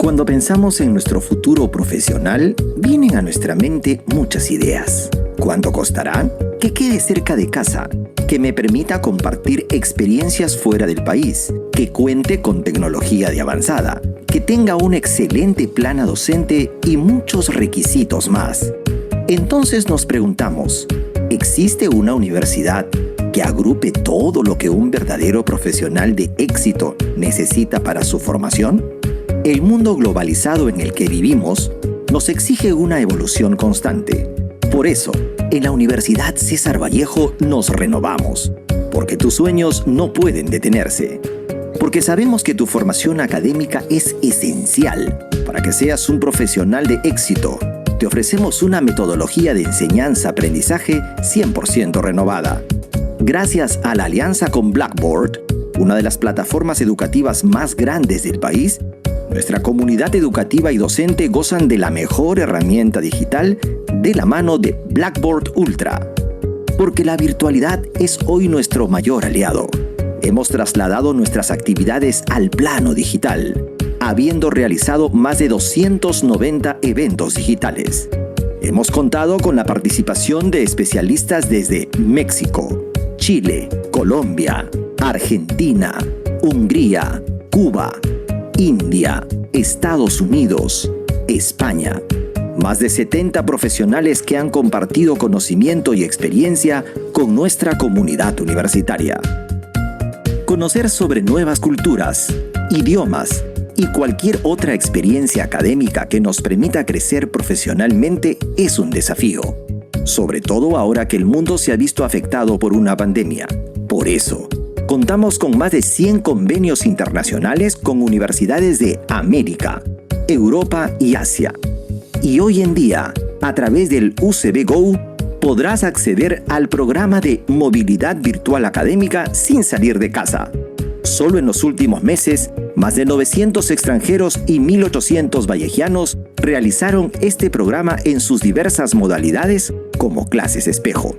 Cuando pensamos en nuestro futuro profesional, vienen a nuestra mente muchas ideas. ¿Cuánto costará? Que quede cerca de casa, que me permita compartir experiencias fuera del país, que cuente con tecnología de avanzada, que tenga un excelente plana docente y muchos requisitos más. Entonces nos preguntamos, ¿existe una universidad que agrupe todo lo que un verdadero profesional de éxito necesita para su formación? El mundo globalizado en el que vivimos nos exige una evolución constante. Por eso, en la Universidad César Vallejo nos renovamos, porque tus sueños no pueden detenerse, porque sabemos que tu formación académica es esencial para que seas un profesional de éxito. Te ofrecemos una metodología de enseñanza-aprendizaje 100% renovada. Gracias a la alianza con Blackboard, una de las plataformas educativas más grandes del país, nuestra comunidad educativa y docente gozan de la mejor herramienta digital de la mano de Blackboard Ultra. Porque la virtualidad es hoy nuestro mayor aliado. Hemos trasladado nuestras actividades al plano digital, habiendo realizado más de 290 eventos digitales. Hemos contado con la participación de especialistas desde México, Chile, Colombia, Argentina, Hungría, Cuba, India, Estados Unidos, España. Más de 70 profesionales que han compartido conocimiento y experiencia con nuestra comunidad universitaria. Conocer sobre nuevas culturas, idiomas y cualquier otra experiencia académica que nos permita crecer profesionalmente es un desafío, sobre todo ahora que el mundo se ha visto afectado por una pandemia. Por eso, contamos con más de 100 convenios internacionales con universidades de América, Europa y Asia. Y hoy en día, a través del UCB Go, podrás acceder al programa de movilidad virtual académica sin salir de casa. Solo en los últimos meses, más de 900 extranjeros y 1.800 vallejianos realizaron este programa en sus diversas modalidades como clases espejo.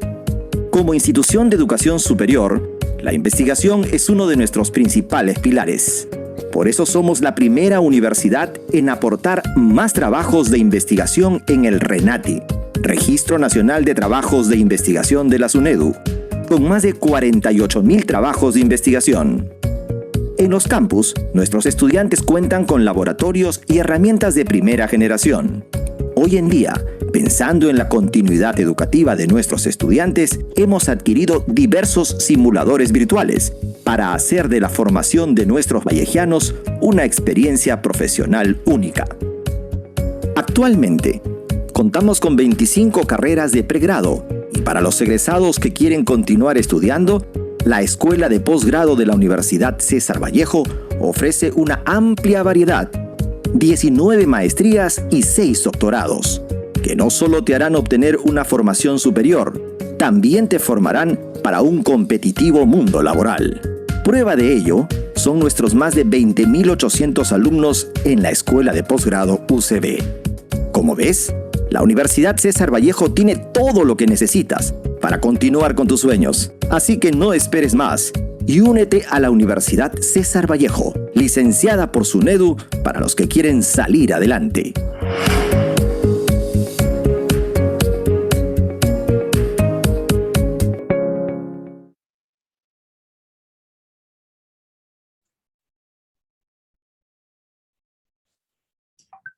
Como institución de educación superior, la investigación es uno de nuestros principales pilares. Por eso somos la primera universidad en aportar más trabajos de investigación en el RENATI, Registro Nacional de Trabajos de Investigación de la SUNEDU, con más de 48.000 trabajos de investigación. En los campus, nuestros estudiantes cuentan con laboratorios y herramientas de primera generación. Hoy en día, pensando en la continuidad educativa de nuestros estudiantes, hemos adquirido diversos simuladores virtuales para hacer de la formación de nuestros vallejianos una experiencia profesional única. Actualmente, contamos con 25 carreras de pregrado y para los egresados que quieren continuar estudiando, la Escuela de Posgrado de la Universidad César Vallejo ofrece una amplia variedad, 19 maestrías y 6 doctorados, que no solo te harán obtener una formación superior, también te formarán para un competitivo mundo laboral. Prueba de ello son nuestros más de 20.800 alumnos en la Escuela de Posgrado UCB. Como ves, la Universidad César Vallejo tiene todo lo que necesitas para continuar con tus sueños. Así que no esperes más y únete a la Universidad César Vallejo, licenciada por SUNEDU para los que quieren salir adelante.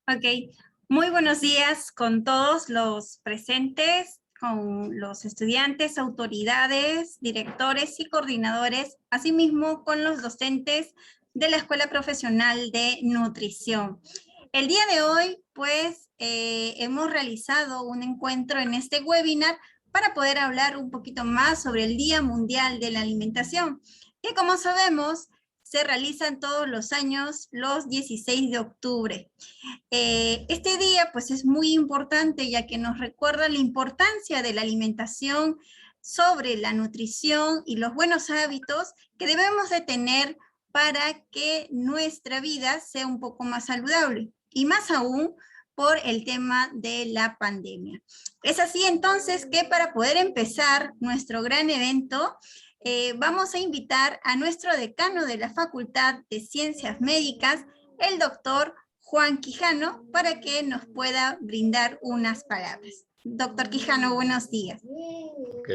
Ok, muy buenos días con todos los presentes, con los estudiantes, autoridades, directores y coordinadores, asimismo con los docentes de la Escuela Profesional de Nutrición. El día de hoy, pues, hemos realizado un encuentro en este webinar para poder hablar un poquito más sobre el Día Mundial de la Alimentación, que como sabemos, se realizan todos los años los 16 de octubre. Este día pues es muy importante ya que nos recuerda la importancia de la alimentación sobre la nutrición y los buenos hábitos que debemos de tener para que nuestra vida sea un poco más saludable y más aún por el tema de la pandemia. Es así entonces que para poder empezar nuestro gran evento, vamos a invitar a nuestro decano de la Facultad de Ciencias Médicas, el doctor Juan Quijano para que nos pueda brindar unas palabras. Doctor Quijano, buenos días.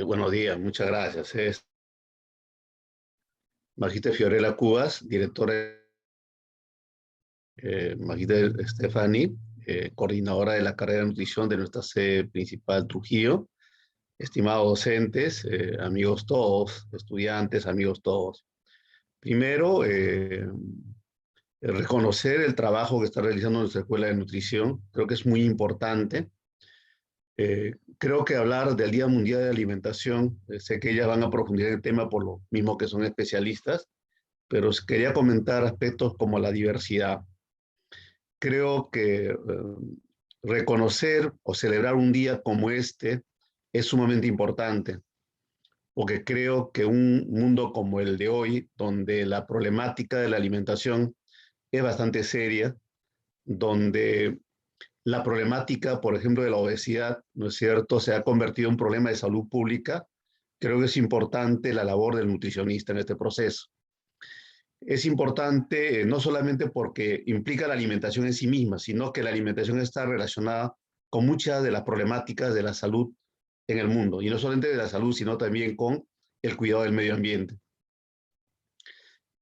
Buenos días, muchas gracias. Es Magíster Fiorella Cubas, directora, Magíster Stephanie, coordinadora de la carrera de nutrición de nuestra sede principal Trujillo, estimados docentes, amigos todos, estudiantes, amigos todos. Primero, reconocer el trabajo que está realizando nuestra Escuela de Nutrición, creo que es muy importante. Creo que hablar del Día Mundial de Alimentación, sé que ellas van a profundizar en el tema por lo mismo que son especialistas, pero quería comentar aspectos como la diversidad. Creo que reconocer o celebrar un día como este es sumamente importante, porque creo que un mundo como el de hoy, donde la problemática de la alimentación es bastante seria, donde la problemática, por ejemplo, de la obesidad, ¿no es cierto?, se ha convertido en un problema de salud pública. Creo que es importante la labor del nutricionista en este proceso. Es importante no solamente porque implica la alimentación en sí misma, sino que la alimentación está relacionada con muchas de las problemáticas de la salud en el mundo, y no solamente de la salud, sino también con el cuidado del medio ambiente.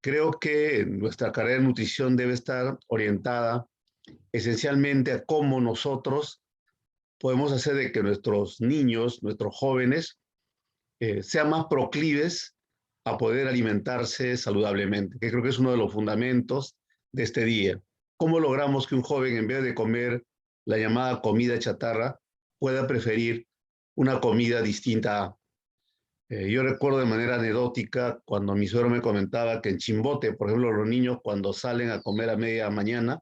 Creo que nuestra carrera de nutrición debe estar orientada esencialmente a cómo nosotros podemos hacer de que nuestros niños, nuestros jóvenes, sean más proclives a poder alimentarse saludablemente, que creo que es uno de los fundamentos de este día. ¿Cómo logramos que un joven, en vez de comer la llamada comida chatarra, pueda preferir una comida distinta? Yo recuerdo de manera anecdótica cuando mi suegro me comentaba que en Chimbote, por ejemplo, los niños cuando salen a comer a media mañana,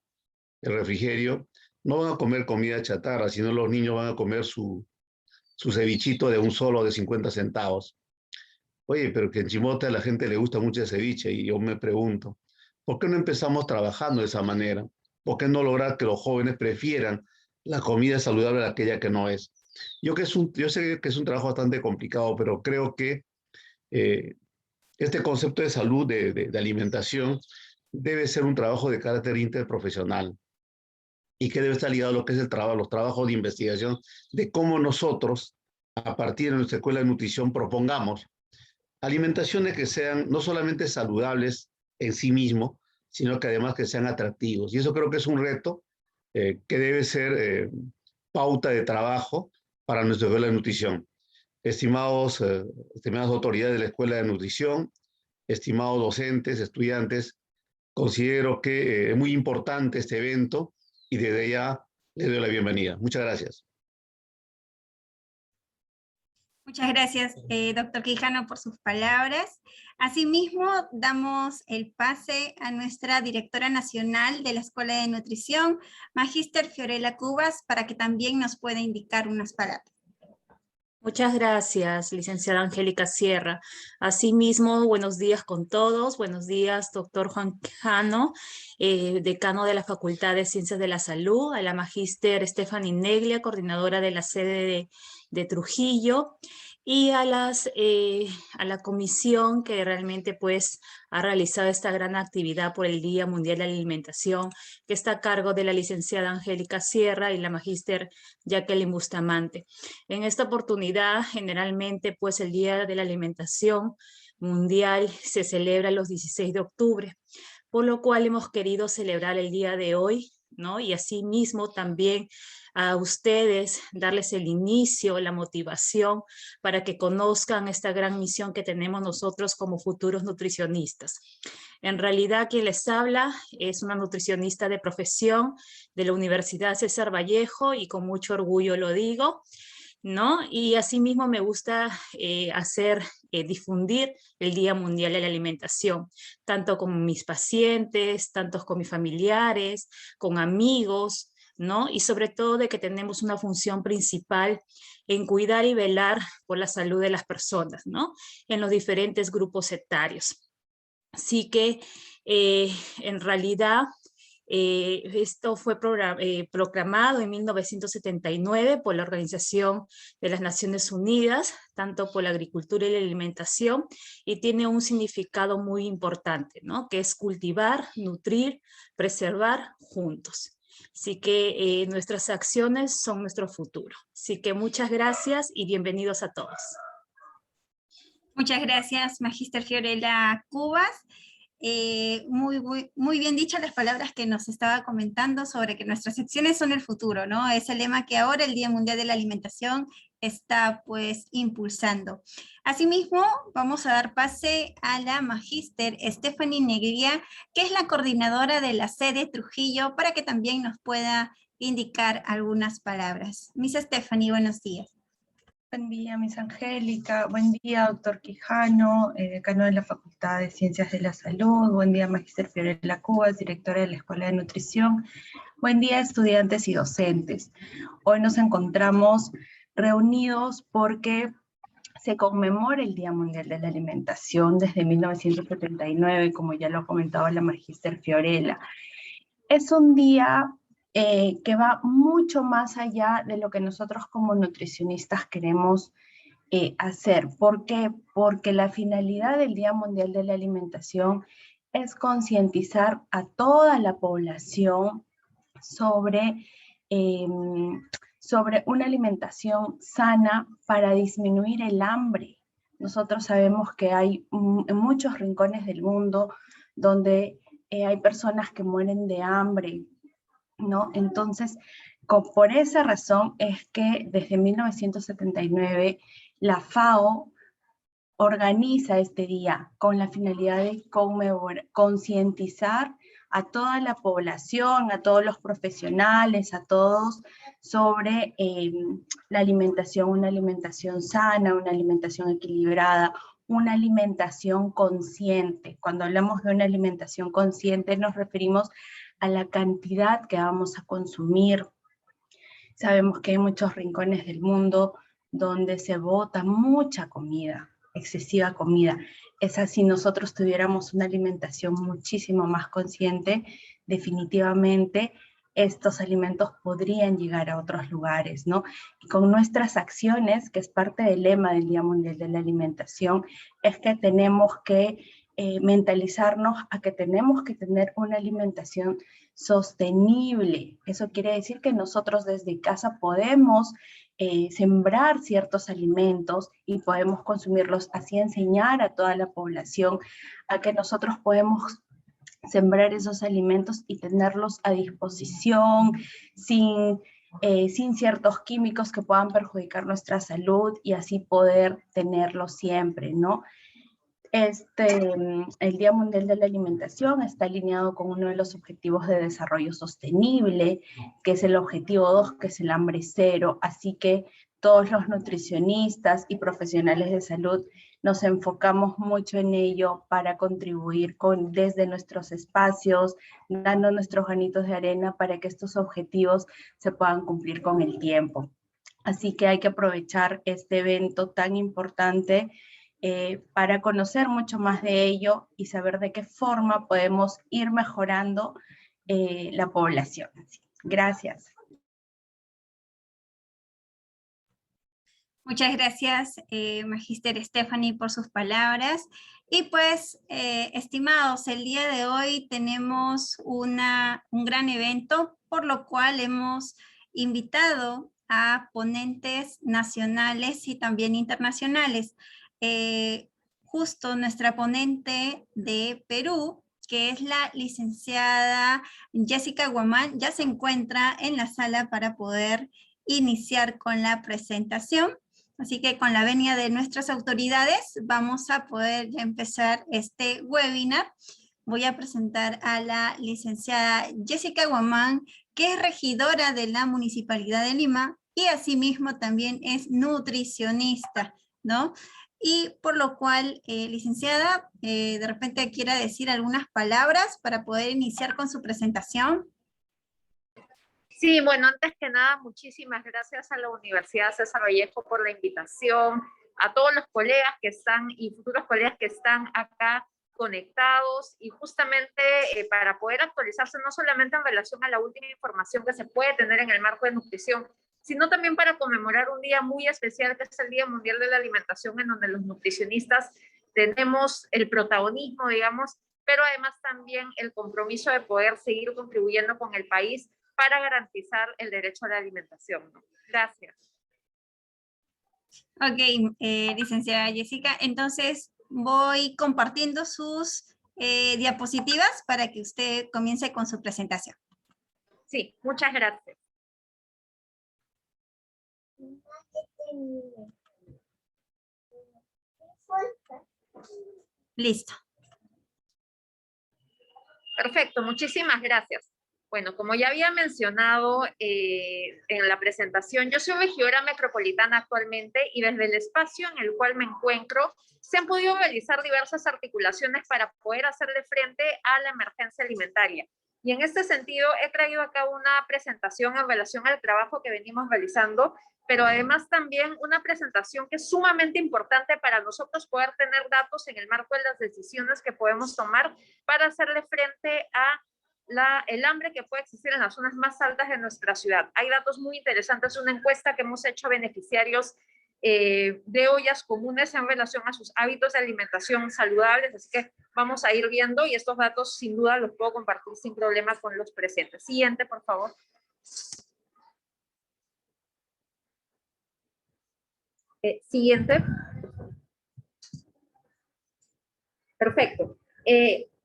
el refrigerio, no van a comer comida chatarra, sino los niños van a comer su cevichito de un solo de 50 centavos. Oye, pero que en Chimbote a la gente le gusta mucho el ceviche, y yo me pregunto, ¿por qué no empezamos trabajando de esa manera? ¿Por qué no lograr que los jóvenes prefieran la comida saludable a aquella que no es? Yo sé que es un trabajo bastante complicado, pero creo que este concepto de salud, de alimentación, debe ser un trabajo de carácter interprofesional, y que debe estar ligado a lo que es los trabajos de investigación de cómo nosotros, a partir de nuestra escuela de nutrición, propongamos alimentaciones que sean no solamente saludables en sí mismo, sino que además que sean atractivos. Y eso creo que es un reto que debe ser pauta de trabajo para nuestra escuela de nutrición. Estimadas autoridades de la escuela de nutrición, estimados docentes, estudiantes, considero que es muy importante este evento, y desde ya les doy la bienvenida. Muchas gracias. Muchas gracias, doctor Quijano, por sus palabras. Asimismo, damos el pase a nuestra directora nacional de la Escuela de Nutrición, Magíster Fiorella Cubas, para que también nos pueda indicar unas palabras. Muchas gracias, licenciada Angélica Sierra. Asimismo, buenos días con todos. Buenos días, doctor Juan Quijano, decano de la Facultad de Ciencias de la Salud, a la magíster Stephanie Neglia, coordinadora de la sede de Trujillo, y a la comisión que realmente pues ha realizado esta gran actividad por el Día Mundial de la Alimentación, que está a cargo de la licenciada Angélica Sierra y la magíster Jacqueline Bustamante. En esta oportunidad, generalmente pues el Día de la Alimentación Mundial se celebra los 16 de octubre, por lo cual hemos querido celebrar el día de hoy, ¿no? Y asimismo también a ustedes darles el inicio, la motivación para que conozcan esta gran misión que tenemos nosotros como futuros nutricionistas. En realidad quien les habla es una nutricionista de profesión de la Universidad César Vallejo, y con mucho orgullo lo digo, ¿no? Y asimismo me gusta difundir el Día Mundial de la Alimentación, tanto con mis pacientes, tanto con mis familiares, con amigos, ¿no? Y sobre todo de que tenemos una función principal en cuidar y velar por la salud de las personas, ¿no? En los diferentes grupos etarios. Así que en realidad esto fue proclamado en 1979 por la Organización de las Naciones Unidas, tanto por la agricultura y la alimentación, y tiene un significado muy importante, ¿no? Que es cultivar, nutrir, preservar juntos. Así que nuestras acciones son nuestro futuro. Así que muchas gracias y bienvenidos a todos. Muchas gracias, Magíster Fiorella Cubas. Muy bien dichas las palabras que nos estaba comentando sobre que nuestras acciones son el futuro, ¿no? Es el lema que ahora el Día Mundial de la Alimentación está pues impulsando. Asimismo, vamos a dar pase a la Magíster Stephanie Negría, que es la coordinadora de la sede Trujillo, para que también nos pueda indicar algunas palabras. Miss Stephanie, buenos días. Buen día, Miss Angélica. Buen día, doctor Quijano, decano de la Facultad de Ciencias de la Salud. Buen día, Magíster Fiorella Cubas, directora de la Escuela de Nutrición. Buen día, estudiantes y docentes. Hoy nos encontramos reunidos porque se conmemora el Día Mundial de la Alimentación desde 1979, como ya lo ha comentado la Magíster Fiorella. Es un día que va mucho más allá de lo que nosotros como nutricionistas queremos hacer. ¿Por qué? Porque la finalidad del Día Mundial de la Alimentación es concientizar a toda la población sobre una alimentación sana para disminuir el hambre. Nosotros sabemos que hay en muchos rincones del mundo donde hay personas que mueren de hambre, ¿no? Entonces, por esa razón es que desde 1979 la FAO organiza este día con la finalidad de concientizar a toda la población, a todos los profesionales, a todos sobre la alimentación, una alimentación sana, una alimentación equilibrada, una alimentación consciente. Cuando hablamos de una alimentación consciente nos referimos a la cantidad que vamos a consumir. Sabemos que hay muchos rincones del mundo donde se bota mucha comida, excesiva comida. Es así, nosotros tuviéramos una alimentación muchísimo más consciente, definitivamente estos alimentos podrían llegar a otros lugares, ¿no? Y con nuestras acciones, que es parte del lema del Día Mundial de la Alimentación, es que tenemos que mentalizarnos a que tenemos que tener una alimentación sostenible. Eso quiere decir que nosotros desde casa podemos sembrar ciertos alimentos y podemos consumirlos, así enseñar a toda la población a que nosotros podemos sembrar esos alimentos y tenerlos a disposición sin ciertos químicos que puedan perjudicar nuestra salud y así poder tenerlos siempre, ¿no? El Día Mundial de la Alimentación está alineado con uno de los objetivos de desarrollo sostenible, que es el objetivo 2, que es el hambre cero. Así que todos los nutricionistas y profesionales de salud nos enfocamos mucho en ello para contribuir desde nuestros espacios, dando nuestros granitos de arena para que estos objetivos se puedan cumplir con el tiempo. Así que hay que aprovechar este evento tan importante para conocer mucho más de ello y saber de qué forma podemos ir mejorando la población. Gracias. Muchas gracias, Magíster Stephanie, por sus palabras. Y pues, estimados, el día de hoy tenemos un gran evento, por lo cual hemos invitado a ponentes nacionales y también internacionales. Justo nuestra ponente de Perú, que es la licenciada Jessica Guamán, ya se encuentra en la sala para poder iniciar con la presentación. Así que con la venia de nuestras autoridades vamos a poder ya empezar este webinar. Voy a presentar a la licenciada Jessica Guamán, que es regidora de la Municipalidad de Lima y asimismo también es nutricionista, ¿no? Y por lo cual, licenciada, de repente quiera decir algunas palabras para poder iniciar con su presentación. Sí, bueno, antes que nada, muchísimas gracias a la Universidad César Vallejo por la invitación, a todos los colegas que están y futuros colegas que están acá conectados y justamente para poder actualizarse no solamente en relación a la última información que se puede tener en el marco de nutrición, sino también para conmemorar un día muy especial que es el Día Mundial de la Alimentación, en donde los nutricionistas tenemos el protagonismo, digamos, pero además también el compromiso de poder seguir contribuyendo con el país para garantizar el derecho a la alimentación, ¿no? Gracias. Ok, licenciada Jessica, entonces voy compartiendo sus diapositivas para que usted comience con su presentación. Sí, muchas gracias. Listo. Perfecto, muchísimas gracias. Bueno, como ya había mencionado en la presentación, yo soy regidora metropolitana actualmente y desde el espacio en el cual me encuentro se han podido realizar diversas articulaciones para poder hacerle frente a la emergencia alimentaria. Y en este sentido he traído acá una presentación en relación al trabajo que venimos realizando, pero además también una presentación que es sumamente importante para nosotros poder tener datos en el marco de las decisiones que podemos tomar para hacerle frente a el hambre que puede existir en las zonas más altas de nuestra ciudad. Hay datos muy interesantes, una encuesta que hemos hecho a beneficiarios de ollas comunes en relación a sus hábitos de alimentación saludables, así que vamos a ir viendo y estos datos sin duda los puedo compartir sin problema con los presentes. Siguiente, por favor. Siguiente. Perfecto.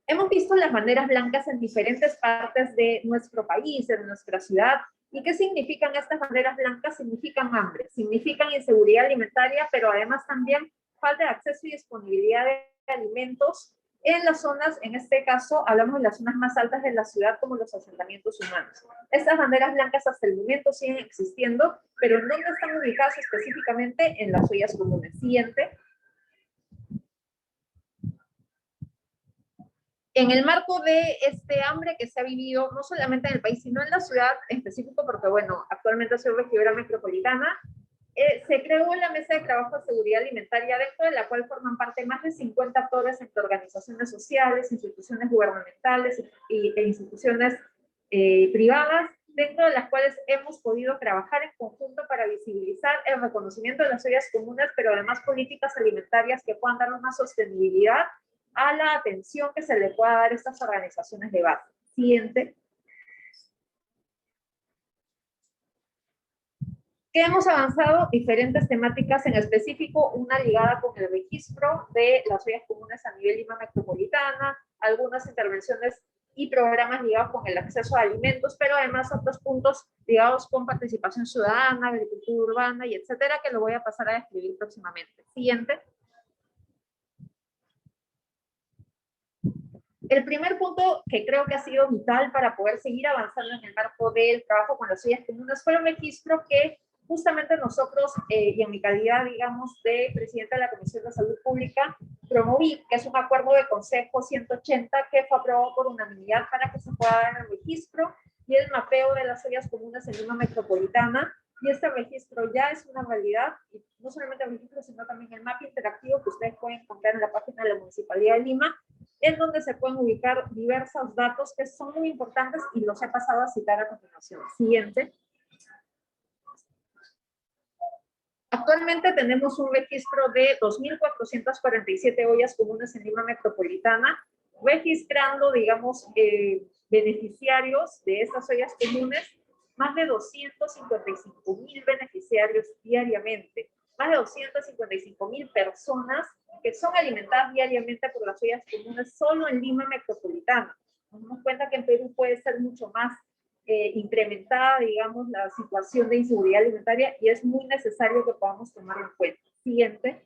Hemos visto las banderas blancas en diferentes partes de nuestro país, de nuestra ciudad. ¿Y qué significan estas banderas blancas? Significan hambre, significan inseguridad alimentaria, pero además también falta de acceso y disponibilidad de alimentos en las zonas, en este caso hablamos de las zonas más altas de la ciudad como los asentamientos humanos. Estas banderas blancas hasta el momento siguen existiendo, pero ¿en dónde están ubicadas específicamente? En las ollas comunes. Siguiente. En el marco de este hambre que se ha vivido no solamente en el país, sino en la ciudad en específico, porque bueno, actualmente soy regidora metropolitana, se creó la Mesa de Trabajo de Seguridad Alimentaria, dentro de la cual forman parte más de 50 actores entre organizaciones sociales, instituciones gubernamentales e instituciones privadas, dentro de las cuales hemos podido trabajar en conjunto para visibilizar el reconocimiento de las ollas comunes, pero además políticas alimentarias que puedan dar una sostenibilidad a la atención que se le pueda dar a estas organizaciones de base. Siguiente. ¿Qué hemos avanzado? Diferentes temáticas, en específico una ligada con el registro de las ollas comunes a nivel Lima metropolitana, algunas intervenciones y programas ligados con el acceso a alimentos, pero además otros puntos ligados con participación ciudadana, agricultura urbana y etcétera, que lo voy a pasar a describir próximamente. Siguiente. El primer punto que creo que ha sido vital para poder seguir avanzando en el marco del trabajo con las ollas comunes fue un registro que justamente nosotros, y en mi calidad, digamos, de presidenta de la Comisión de Salud Pública, promoví, que es un acuerdo de Consejo 180 que fue aprobado por unanimidad para que se pueda dar el registro y el mapeo de las ollas comunes en Lima metropolitana. Y este registro ya es una realidad, y no solamente el registro, sino también el mapa interactivo que ustedes pueden encontrar en la página de la Municipalidad de Lima, en donde se pueden ubicar diversos datos que son muy importantes y los he pasado a citar a continuación. Siguiente. Actualmente tenemos un registro de 2.447 ollas comunes en Lima metropolitana, registrando, digamos, beneficiarios de estas ollas comunes, más de 255.000 beneficiarios diariamente, más de 255.000 personas que son alimentadas diariamente por las ollas comunes solo en Lima metropolitana. Nos damos cuenta que en Perú puede ser mucho más incrementada, digamos, la situación de inseguridad alimentaria y es muy necesario que podamos tomarlo en cuenta. Siguiente.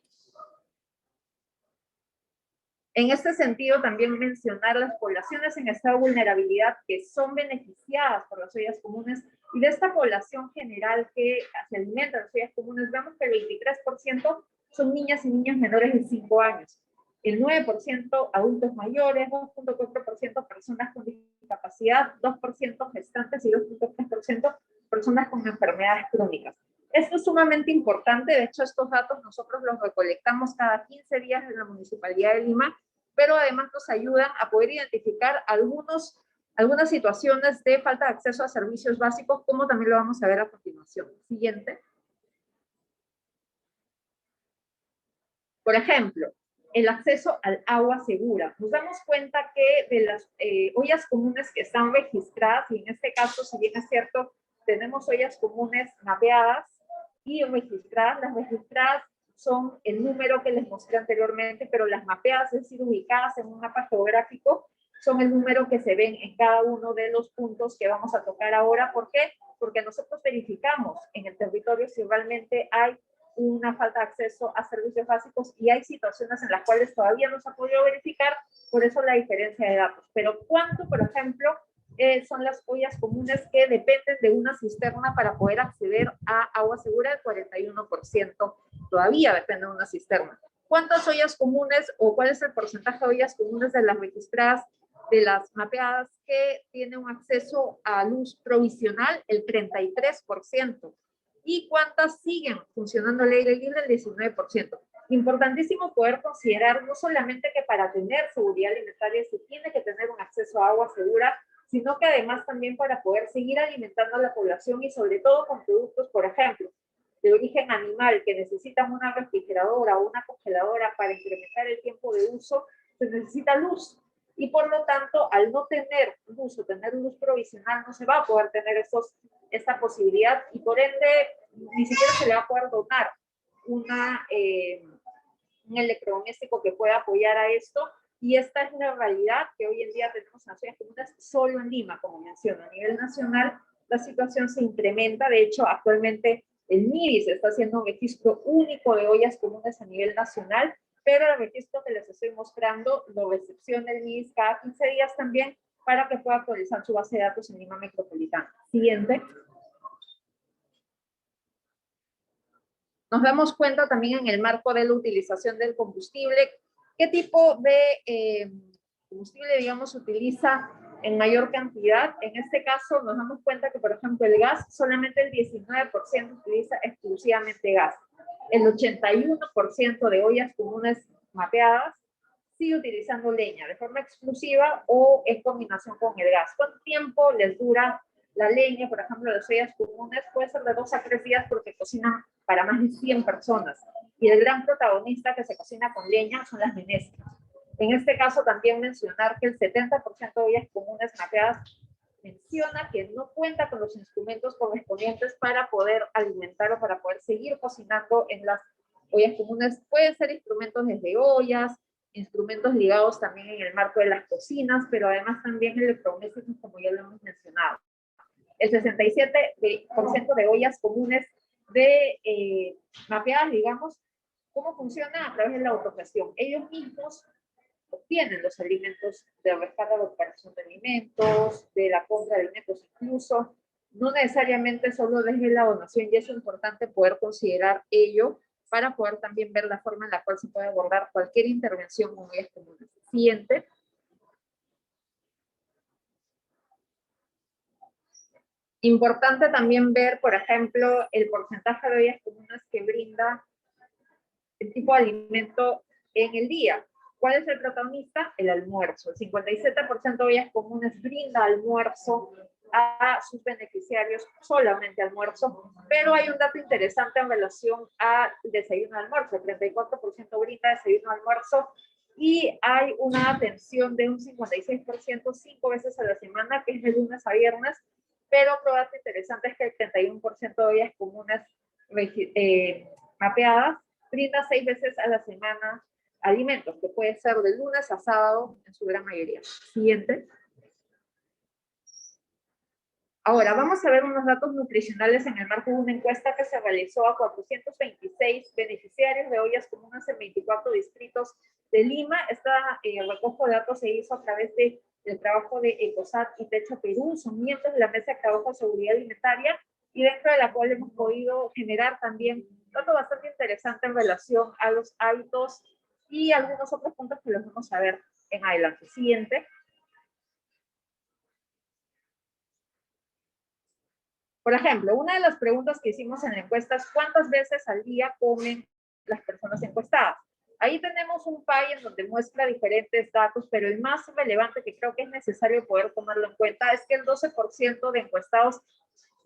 En este sentido, también mencionar las poblaciones en estado de vulnerabilidad que son beneficiadas por las ollas comunes, y de esta población general que se alimenta de las ollas comunes, vemos que el 23% son niñas y niños menores de 5 años, el 9% adultos mayores, 2.4% personas con discapacidad, 2% gestantes y 2.3% personas con enfermedades crónicas. Esto es sumamente importante, de hecho estos datos nosotros los recolectamos cada 15 días en la Municipalidad de Lima, pero además nos ayudan a poder identificar algunas situaciones de falta de acceso a servicios básicos, como también lo vamos a ver a continuación. Siguiente. Por ejemplo, el acceso al agua segura. Nos damos cuenta que de las ollas comunes que están registradas, y en este caso, si bien es cierto, tenemos ollas comunes mapeadas y registradas, las registradas son el número que les mostré anteriormente, pero las mapeadas, es decir, ubicadas en un mapa geográfico, son el número que se ven en cada uno de los puntos que vamos a tocar ahora. ¿Por qué? Porque nosotros verificamos en el territorio si realmente hay una falta de acceso a servicios básicos y hay situaciones en las cuales todavía no se ha podido verificar, por eso la diferencia de datos. Pero ¿cuánto, por ejemplo, son las ollas comunes que dependen de una cisterna para poder acceder a agua segura? El 41% todavía depende de una cisterna. ¿Cuántas ollas comunes o cuál es el porcentaje de ollas comunes de las registradas, de las mapeadas, que tienen un acceso a luz provisional? El 33%. ¿Y cuántas siguen funcionando legalmente? El 19%. Importantísimo poder considerar no solamente que para tener seguridad alimentaria se tiene que tener un acceso a agua segura, sino que además también para poder seguir alimentando a la población y sobre todo con productos, por ejemplo, de origen animal que necesitan una refrigeradora o una congeladora para incrementar el tiempo de uso, se necesita luz. Y por lo tanto, al no tener luz o tener luz provisional, no se va a poder tener esta posibilidad y por ende ni siquiera se le va a poder donar un electrodoméstico que pueda apoyar a esto. Y esta es una realidad que hoy en día tenemos en las ollas comunes solo en Lima, como menciono. A nivel nacional, la situación se incrementa. De hecho, actualmente el MIDIS está haciendo un registro único de ollas comunes a nivel nacional, pero el registro que les estoy mostrando lo recepciona el MIDIS cada 15 días también para que pueda actualizar su base de datos en Lima Metropolitana. Siguiente. Nos damos cuenta también en el marco de la utilización del combustible, qué tipo de combustible, digamos, utiliza en mayor cantidad. En este caso nos damos cuenta que, por ejemplo, el gas, solamente el 19% utiliza exclusivamente gas. El 81% de ollas comunes mapeadas sigue utilizando leña de forma exclusiva o en combinación con el gas. ¿Cuánto tiempo les dura la leña? Por ejemplo, las ollas comunes puede ser de 2 a 3 días porque cocinan para más de 100 personas. Y el gran protagonista que se cocina con leña son las menestras. En este caso también mencionar que el 70% de ollas comunes mapeadas menciona que no cuenta con los instrumentos correspondientes para poder alimentar o para poder seguir cocinando en las ollas comunes. Pueden ser instrumentos desde ollas, instrumentos ligados también en el marco de las cocinas, pero además también electrodomésticos, como ya lo hemos mencionado. El 67% de ollas comunes mapeadas, digamos, ¿cómo funciona? A través de la autogestión. Ellos mismos obtienen los alimentos de rescate de operación de alimentos, de la compra de alimentos incluso, no necesariamente solo desde la donación, y es importante poder considerar ello para poder también ver la forma en la cual se puede abordar cualquier intervención con ollas comunes. Siguiente. Importante también ver, por ejemplo, el porcentaje de ollas comunes que brinda el tipo de alimento en el día. ¿Cuál es el protagonista? El almuerzo. El 57% de ollas comunes brinda almuerzo a sus beneficiarios, solamente almuerzo, pero hay un dato interesante en relación al desayuno y almuerzo. El 34% brinda desayuno y almuerzo y hay una atención de un 56% 5 veces a la semana, que es de lunes a viernes, pero otro dato interesante es que el 31% de ollas comunes mapeadas brinda 6 veces a la semana alimentos, que puede ser de lunes a sábado en su gran mayoría. Siguiente. Ahora, vamos a ver unos datos nutricionales en el marco de una encuesta que se realizó a 426 beneficiarios de ollas comunes en 24 distritos de Lima. El recojo de datos se hizo a través del trabajo de Ecosat y Techo Perú. Son miembros de la Mesa de Trabajo de Seguridad Alimentaria y dentro de la cual hemos podido generar también datos bastante interesantes en relación a los hábitos y algunos otros puntos que los vamos a ver en adelante. Siguiente. Por ejemplo, una de las preguntas que hicimos en la encuesta es ¿cuántas veces al día comen las personas encuestadas? Ahí tenemos un pie en donde muestra diferentes datos, pero el más relevante que creo que es necesario poder tomarlo en cuenta es que el 12% de encuestados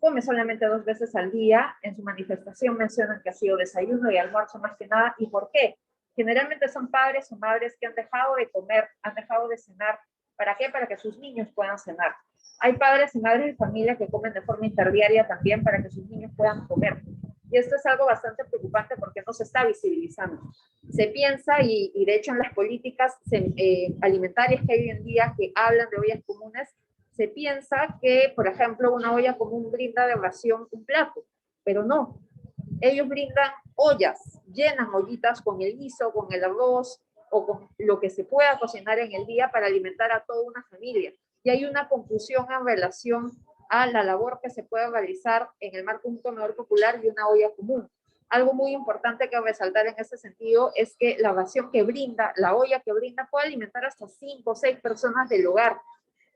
come solamente 2 veces al día. En su manifestación mencionan que ha sido desayuno y almuerzo más que nada. ¿Y por qué? Generalmente son padres o madres que han dejado de comer, han dejado de cenar. ¿Para qué? Para que sus niños puedan cenar. Hay padres y madres de familia que comen de forma interdiaria también para que sus niños puedan comer. Y esto es algo bastante preocupante porque no se está visibilizando. Se piensa, y de hecho en las políticas alimentarias que hay hoy en día que hablan de ollas comunes, se piensa que, por ejemplo, una olla común brinda de ración un plato, pero no. Ellos brindan ollas, llenan ollitas con el guiso, con el arroz o con lo que se pueda cocinar en el día para alimentar a toda una familia. Y hay una confusión en relación a la labor que se puede realizar en el marco de un comedor popular y una olla común. Algo muy importante que resaltar en ese sentido es que la ración que brinda, la olla que brinda, puede alimentar hasta 5 o 6 personas del hogar,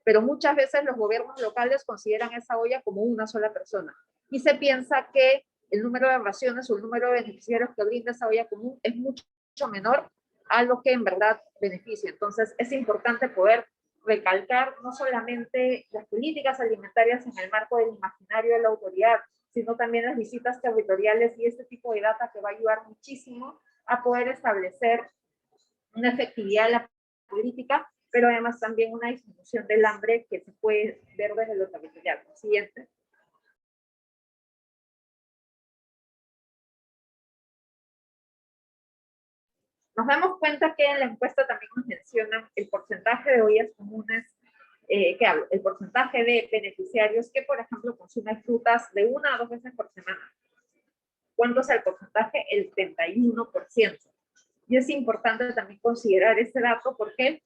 pero muchas veces los gobiernos locales consideran esa olla como una sola persona. Y se piensa que el número de raciones o el número de beneficiarios que brinda esa olla común es mucho menor a lo que en verdad beneficia. Entonces es importante poder recalcar no solamente las políticas alimentarias en el marco del imaginario de la autoridad, sino también las visitas territoriales y este tipo de data que va a ayudar muchísimo a poder establecer una efectividad de la política, pero además también una disminución del hambre que se puede ver desde lo territorial. Siguiente. Nos damos cuenta que en la encuesta también nos mencionan el porcentaje de ollas comunes, el porcentaje de beneficiarios que, por ejemplo, consumen frutas de 1 a 2 veces por semana. ¿Cuánto es el porcentaje? El 31%. Y es importante también considerar este dato. ¿Por qué?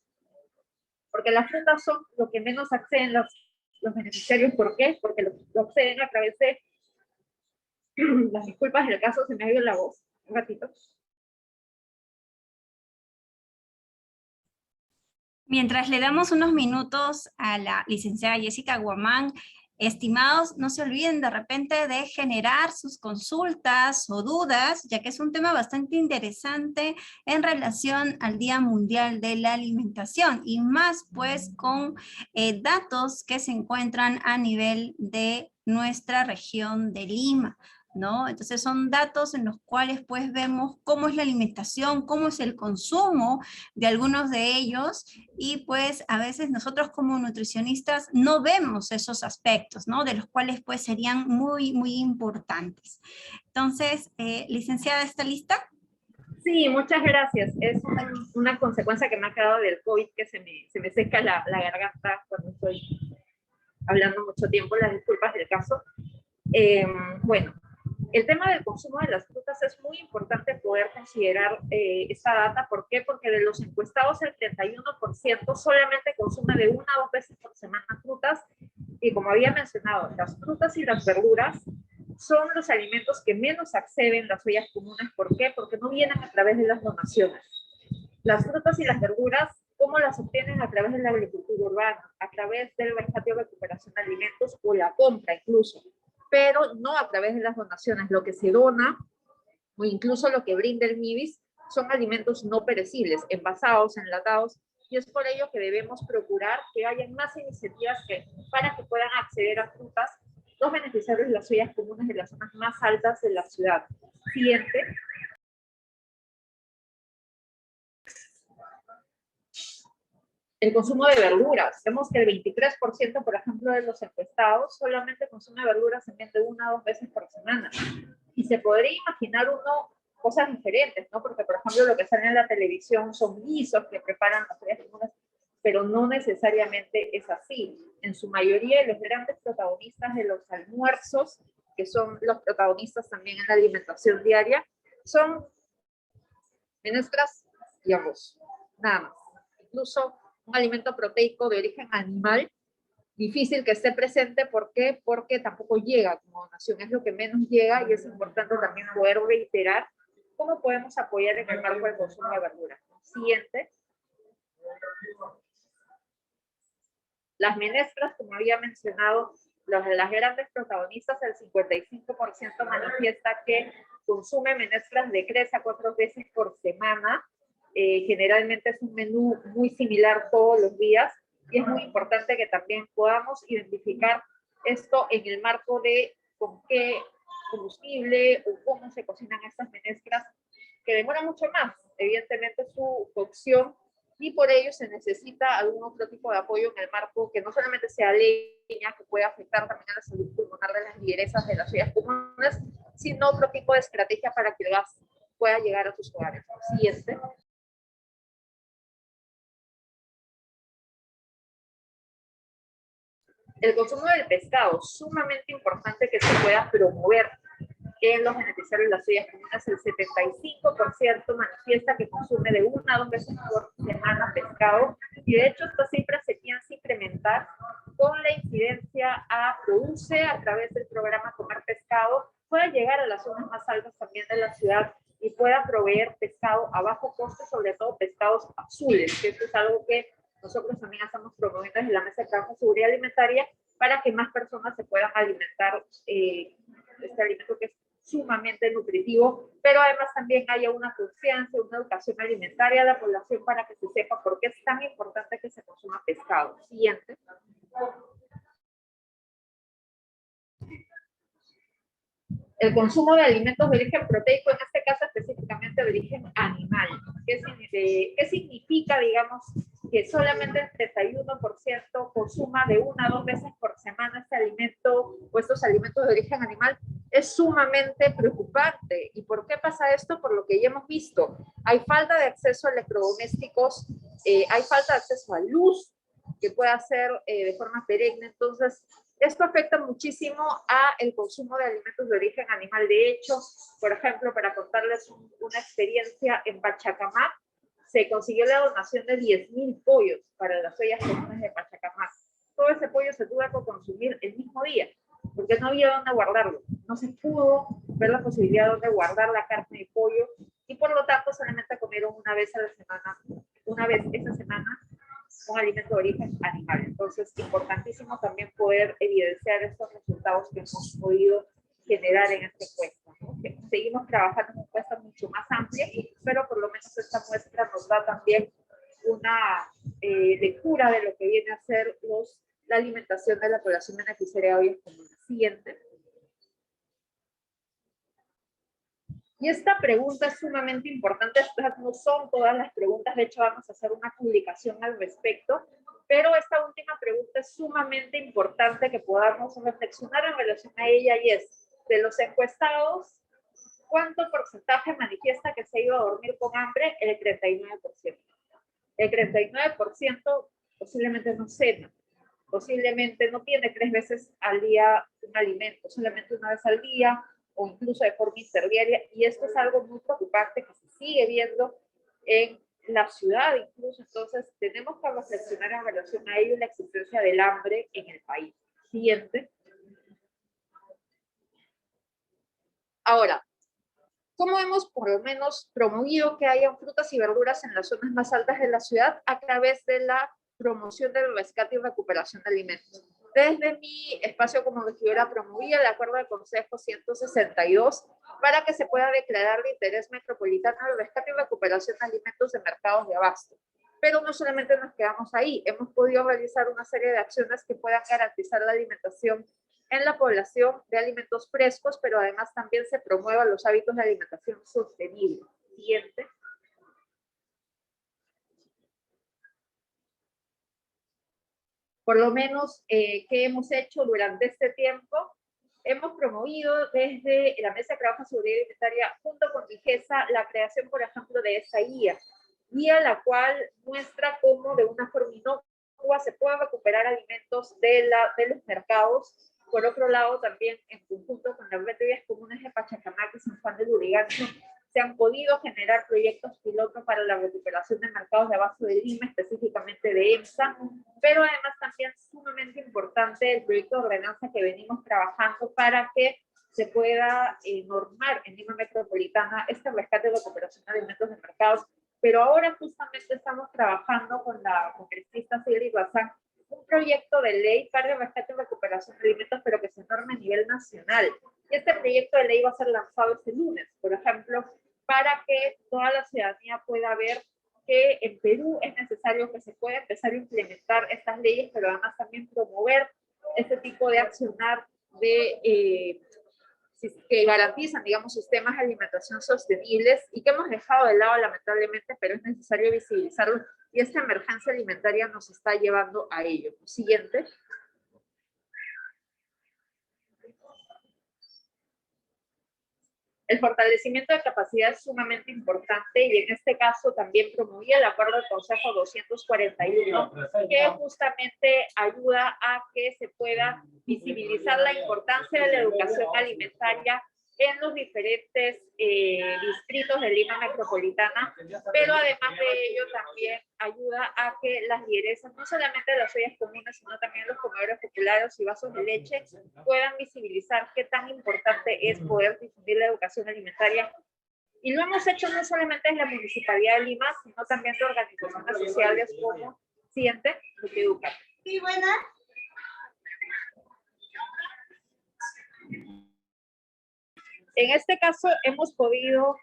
Porque las frutas son lo que menos acceden los beneficiarios. ¿Por qué? Porque lo acceden a través de, las disculpas del caso, se me ha ido la voz, un ratito. Mientras le damos unos minutos a la licenciada Jessica Guamán, estimados, no se olviden de repente de generar sus consultas o dudas, ya que es un tema bastante interesante en relación al Día Mundial de la Alimentación, y más pues con datos que se encuentran a nivel de nuestra región de Lima, ¿no? Entonces son datos en los cuales pues vemos cómo es la alimentación, cómo es el consumo de algunos de ellos, y pues a veces nosotros como nutricionistas no vemos esos aspectos, ¿no? De los cuales pues serían muy, muy importantes. Entonces, licenciada, ¿está lista? Sí, muchas gracias. Es una consecuencia que me ha quedado del COVID, que se me seca la garganta cuando estoy hablando mucho tiempo, las disculpas del caso. Bueno, el tema del consumo de las frutas es muy importante poder considerar esta data. ¿Por qué? Porque de los encuestados el 31% solamente consume de 1 a 2 veces por semana frutas, y como había mencionado, las frutas y las verduras son los alimentos que menos acceden las ollas comunes. ¿Por qué? Porque no vienen a través de las donaciones. Las frutas y las verduras, ¿cómo las obtienen? A través de la agricultura urbana, a través del rescate o recuperación de alimentos o la compra incluso, pero no a través de las donaciones. Lo que se dona o incluso lo que brinda el MIBIS son alimentos no perecibles, envasados, enlatados, y es por ello que debemos procurar que haya más iniciativas para que puedan acceder a frutas los beneficiarios de las ollas comunes de las zonas más altas de la ciudad. Siguiente. El consumo de verduras. Vemos que el 23%, por ejemplo, de los encuestados solamente consume verduras en vez de 1 a 2 veces por semana. Y se podría imaginar uno cosas diferentes, ¿no? Porque, por ejemplo, lo que sale en la televisión son guisos que preparan las ollas comunes, pero no necesariamente es así. En su mayoría, los grandes protagonistas de los almuerzos, que son los protagonistas también en la alimentación diaria, son menestras y arroz, nada más. Incluso un alimento proteico de origen animal, difícil que esté presente. ¿Por qué? Porque tampoco llega como donación, es lo que menos llega, y es importante también poder reiterar cómo podemos apoyar en el marco del consumo de verduras. Siguiente. Las menestras, como había mencionado, las grandes protagonistas, el 55% manifiesta que consume menestras de 3 a 4 veces por semana. Generalmente es un menú muy similar todos los días, y es muy importante que también podamos identificar esto en el marco de con qué combustible o cómo se cocinan estas menestras que demora mucho más, evidentemente, su cocción, y por ello se necesita algún otro tipo de apoyo en el marco que no solamente sea leña, que pueda afectar también a la salud pulmonar de las lideresas de las ollas comunes, sino otro tipo de estrategia para que el gas pueda llegar a sus hogares. Siguiente. El consumo del pescado, sumamente importante que se pueda promover en los beneficiarios de las ollas comunes. El 75% manifiesta que consume de 1 a 2 veces por semana pescado, y de hecho esta cifra se piensa incrementar con la incidencia a Produce a través del programa Comer Pescado, pueda llegar a las zonas más altas también de la ciudad y pueda proveer pescado a bajo costo, sobre todo pescados azules, que esto es algo que nosotros también estamos promoviendo desde la Mesa de Trabajo y Seguridad Alimentaria para que más personas se puedan alimentar este alimento que es sumamente nutritivo, pero además también haya una conciencia, una educación alimentaria de la población para que se sepa por qué es tan importante que se consuma pescado. Siguiente. El consumo de alimentos de origen proteico, en este caso específicamente de origen animal. ¿Qué significa, digamos, que solamente el 31% consuma de 1 a 2 veces por semana este alimento o estos alimentos de origen animal? Es sumamente preocupante. ¿Y por qué pasa esto? Por lo que ya hemos visto. Hay falta de acceso a electrodomésticos, hay falta de acceso a luz que pueda ser de forma perenne. Entonces, esto afecta muchísimo a el consumo de alimentos de origen animal. De hecho, por ejemplo, para contarles una experiencia, en Pachacamac se consiguió la donación de 10.000 pollos para las ollas comunes de Pachacamac. Todo ese pollo se tuvo que consumir el mismo día, porque no había dónde guardarlo. No se pudo ver la posibilidad de dónde guardar la carne de pollo, y por lo tanto solamente comieron una vez a la semana, una vez esa semana, un alimento de origen animal. Entonces, importantísimo también poder evidenciar estos resultados que hemos podido generar en esta encuesta, ¿no? Seguimos trabajando en una encuesta mucho más amplia, pero por lo menos esta muestra nos da también una lectura de lo que viene a ser la alimentación de la población beneficiaria de ollas comunes. Siguiente. Y esta pregunta es sumamente importante. Estas no son todas las preguntas, de hecho vamos a hacer una publicación al respecto, pero esta última pregunta es sumamente importante que podamos reflexionar en relación a ella, y es: de los encuestados, ¿cuánto porcentaje manifiesta que se ha ido a dormir con hambre? El 39%. El 39% posiblemente no cena, posiblemente no tiene 3 veces al día un alimento, solamente una vez al día, o incluso de forma interdiaria, y esto es algo muy preocupante que se sigue viendo en la ciudad incluso. Entonces tenemos que reflexionar en relación a ello y la existencia del hambre en el país. Siguiente. Ahora, ¿cómo hemos por lo menos promovido que hayan frutas y verduras en las zonas más altas de la ciudad? A través de la promoción del rescate y recuperación de alimentos. Desde mi espacio como regidora promovía el acuerdo de consejo 162 para que se pueda declarar de interés metropolitano el rescate y recuperación de alimentos de mercados de abasto. Pero no solamente nos quedamos ahí, hemos podido realizar una serie de acciones que puedan garantizar la alimentación en la población de alimentos frescos, pero además también se promuevan los hábitos de alimentación sostenible. Siguiente. Por lo menos, ¿qué hemos hecho durante este tiempo? Hemos promovido desde la Mesa de Trabajo y Seguridad Alimentaria, junto con Digesa, la creación, por ejemplo, de esta guía la cual muestra cómo de una forma inocua se puede recuperar alimentos de los mercados. Por otro lado, también en conjunto con la red de ollas comunes de Pachacamac y San Juan de Lurigancho, se han podido generar proyectos piloto para la recuperación de mercados de abasto de Lima, específicamente de EMSA, pero además también sumamente importante el proyecto de ordenanza que venimos trabajando para que se pueda normar en Lima Metropolitana este rescate de recuperación de alimentos de mercados. Pero ahora justamente estamos trabajando con la congresista Silvia Bazán un proyecto de ley para el rescate y recuperación de alimentos, pero que se norme a nivel nacional. Y este proyecto de ley va a ser lanzado este lunes, por ejemplo, para que toda la ciudadanía pueda ver que en Perú es necesario que se pueda empezar a implementar estas leyes, pero además también promover este tipo de accionar de que garantizan, digamos, sistemas de alimentación sostenibles y que hemos dejado de lado lamentablemente, pero es necesario visibilizarlos y esta emergencia alimentaria nos está llevando a ello. Siguiente. El fortalecimiento de capacidad es sumamente importante y en este caso también promovía el acuerdo del Consejo 241, que justamente ayuda a que se pueda visibilizar la importancia de la educación alimentaria en los diferentes distritos de Lima Metropolitana, pero además de ello también ayuda a que las lideresas, no solamente las ollas comunes, sino también los comedores populares y vasos de leche, puedan visibilizar qué tan importante es poder difundir la educación alimentaria. Y lo hemos hecho no solamente en la Municipalidad de Lima, sino también de organizaciones sociales como Siguiente, Educa. Sí, buenas. En este caso hemos podido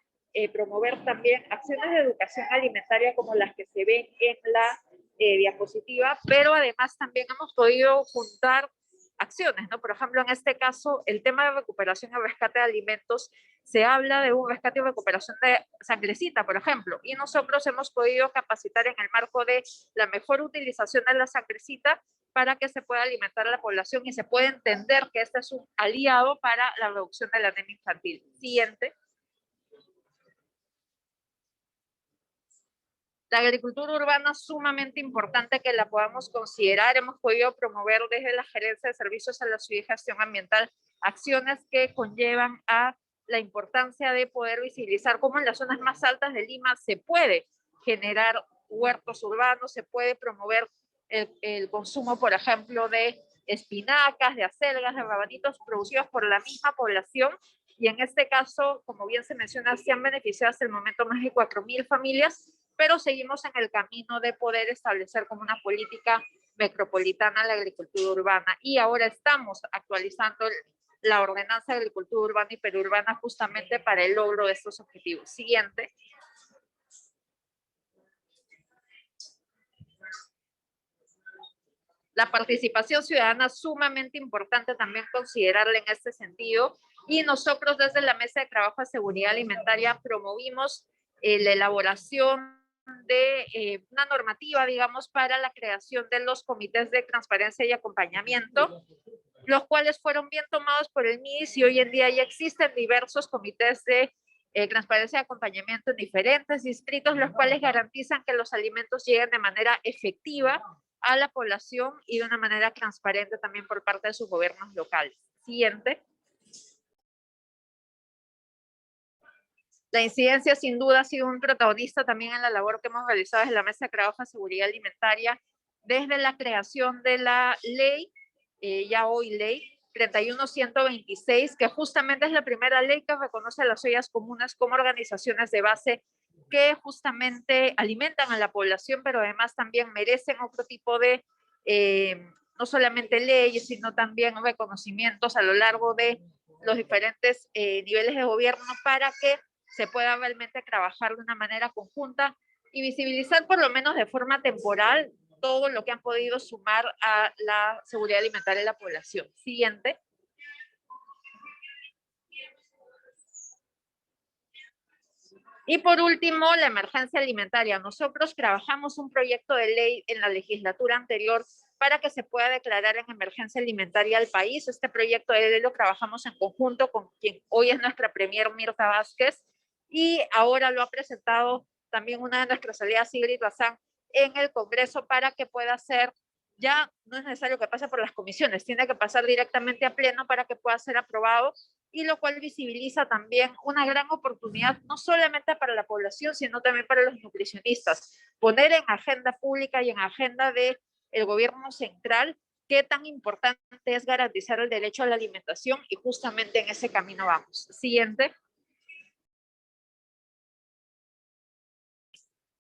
promover también acciones de educación alimentaria como las que se ven en la diapositiva, pero además también hemos podido juntar acciones, ¿no? Por ejemplo, en este caso, el tema de recuperación y rescate de alimentos, se habla de un rescate y recuperación de sangrecita, por ejemplo, y nosotros hemos podido capacitar en el marco de la mejor utilización de la sangrecita para que se pueda alimentar a la población y se pueda entender que este es un aliado para la reducción de la anemia infantil. Siguiente. La agricultura urbana es sumamente importante que la podamos considerar. Hemos podido promover desde la Gerencia de Servicios a la Ciudad y Gestión Ambiental acciones que conllevan a la importancia de poder visibilizar cómo en las zonas más altas de Lima se puede generar huertos urbanos, se puede promover el consumo, por ejemplo, de espinacas, de acelgas, de rabanitos producidos por la misma población. Y en este caso, como bien se menciona, se han beneficiado hasta el momento más de 4.000 familias, pero seguimos en el camino de poder establecer como una política metropolitana la agricultura urbana. Y ahora estamos actualizando la ordenanza de agricultura urbana y periurbana justamente para el logro de estos objetivos. Siguiente. La participación ciudadana es sumamente importante también considerarla en este sentido y nosotros desde la Mesa de Trabajo de Seguridad Alimentaria promovimos la elaboración de una normativa, digamos, para la creación de los comités de transparencia y acompañamiento, los cuales fueron bien tomados por el MIS y hoy en día ya existen diversos comités de transparencia y acompañamiento en diferentes distritos, los cuales garantizan que los alimentos lleguen de manera efectiva a la población y de una manera transparente también por parte de sus gobiernos locales. Siguiente. La incidencia sin duda ha sido un protagonista también en la labor que hemos realizado desde la Mesa de Trabajo de Seguridad Alimentaria, desde la creación de la ley, ya hoy ley 31126, que justamente es la primera ley que reconoce a las ollas comunes como organizaciones de base que justamente alimentan a la población, pero además también merecen otro tipo de, no solamente leyes, sino también reconocimientos a lo largo de los diferentes niveles de gobierno para que se pueda realmente trabajar de una manera conjunta y visibilizar por lo menos de forma temporal todo lo que han podido sumar a la seguridad alimentaria de la población. Siguiente. Y por último, la emergencia alimentaria. Nosotros trabajamos un proyecto de ley en la legislatura anterior para que se pueda declarar en emergencia alimentaria al país. Este proyecto de ley lo trabajamos en conjunto con quien hoy es nuestra premier Mirta Vázquez y ahora lo ha presentado también una de nuestras aliadas, Sigrid Bazán, en el Congreso para que pueda ser, ya no es necesario que pase por las comisiones, tiene que pasar directamente a pleno para que pueda ser aprobado, y lo cual visibiliza también una gran oportunidad, no solamente para la población, sino también para los nutricionistas, poner en agenda pública y en agenda del gobierno central qué tan importante es garantizar el derecho a la alimentación, y justamente en ese camino vamos. Siguiente.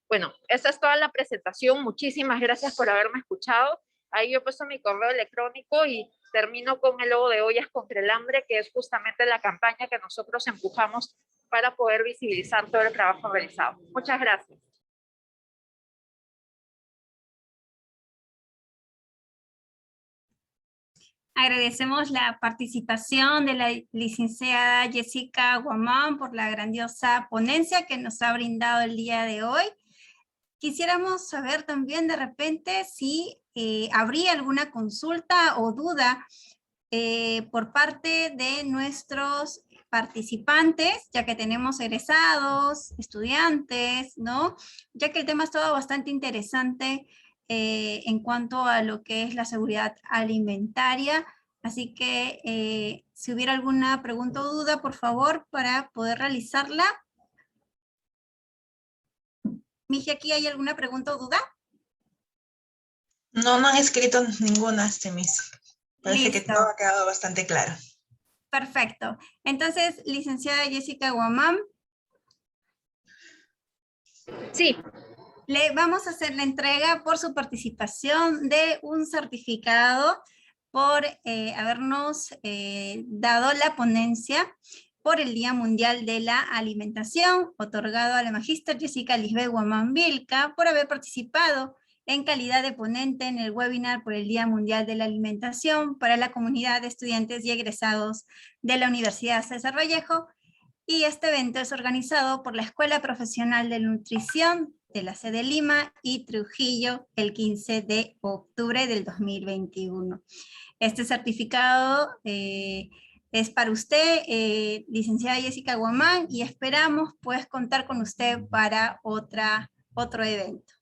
Bueno, esa es toda la presentación. Muchísimas gracias por haberme escuchado. Ahí yo he puesto mi correo electrónico y termino con el logo de Ollas contra el Hambre, que es justamente la campaña que nosotros empujamos para poder visibilizar todo el trabajo realizado. Muchas gracias. Agradecemos la participación de la licenciada Jessica Guamán por la grandiosa ponencia que nos ha brindado el día de hoy. Quisiéramos saber también de repente si habría alguna consulta o duda por parte de nuestros participantes, ya que tenemos egresados, estudiantes, ¿no? Ya que el tema ha estado bastante interesante en cuanto a lo que es la seguridad alimentaria. Así que si hubiera alguna pregunta o duda, por favor, para poder realizarla. Miji, ¿aquí hay alguna pregunta o duda? No, no han escrito ninguna, Miss. Parece que Listo. todo ha quedado bastante claro. Perfecto. Entonces, licenciada Jessica Guamán. Sí. Le vamos a hacer la entrega por su participación de un certificado por habernos dado la ponencia por el Día Mundial de la Alimentación, otorgado a la Magíster Jessica Lisbeth Guamán Vilca por haber participado en calidad de ponente en el webinar por el Día Mundial de la Alimentación para la comunidad de estudiantes y egresados de la Universidad César Vallejo. Y este evento es organizado por la Escuela Profesional de Nutrición de la sede Lima y Trujillo el 15 de octubre del 2021. Este certificado es para usted, licenciada Jessica Guamán, y esperamos pues contar con usted para otro evento.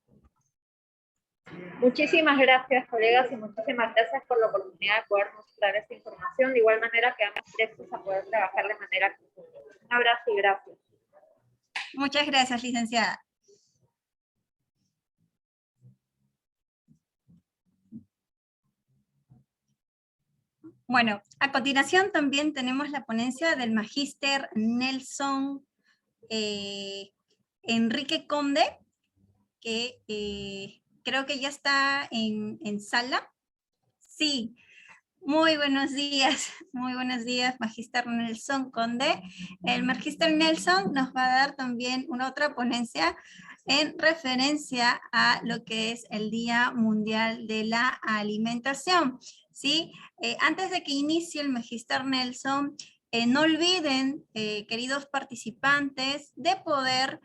Muchísimas gracias, colegas, y muchísimas gracias por la oportunidad de poder mostrar esta información. De igual manera, quedamos prestos a poder trabajar de manera conjunta. Un abrazo y gracias. Muchas gracias, licenciada. Bueno, a continuación también tenemos la ponencia del magíster Nelson Enrique Conde, que creo que ya está en sala. Sí, muy buenos días, magíster Nelson Conde. El magíster Nelson nos va a dar también una otra ponencia en referencia a lo que es el Día Mundial de la Alimentación. ¿Sí? Antes de que inicie el magíster Nelson, no olviden, queridos participantes, de poder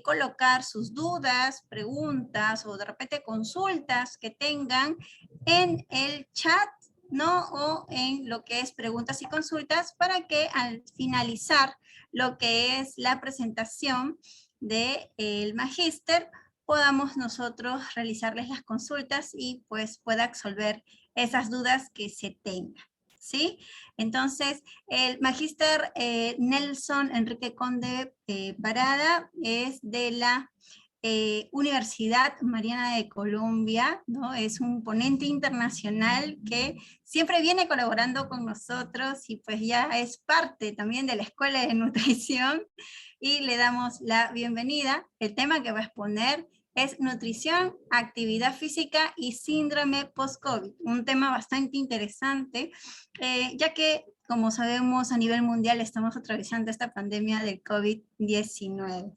colocar sus dudas, preguntas o de repente consultas que tengan en el chat, ¿no? O en lo que es preguntas y consultas, para que al finalizar lo que es la presentación del magíster podamos nosotros realizarles las consultas y pues pueda absolver esas dudas que se tengan, ¿sí? Entonces, el magíster Nelson Enrique Conde Parada es de la Universidad Mariana de Colombia, ¿no? Es un ponente internacional que siempre viene colaborando con nosotros y pues ya es parte también de la Escuela de Nutrición, y le damos la bienvenida. El tema que va a exponer es nutrición, actividad física y síndrome post-COVID. Un tema bastante interesante, ya que, como sabemos, a nivel mundial estamos atravesando esta pandemia del COVID-19.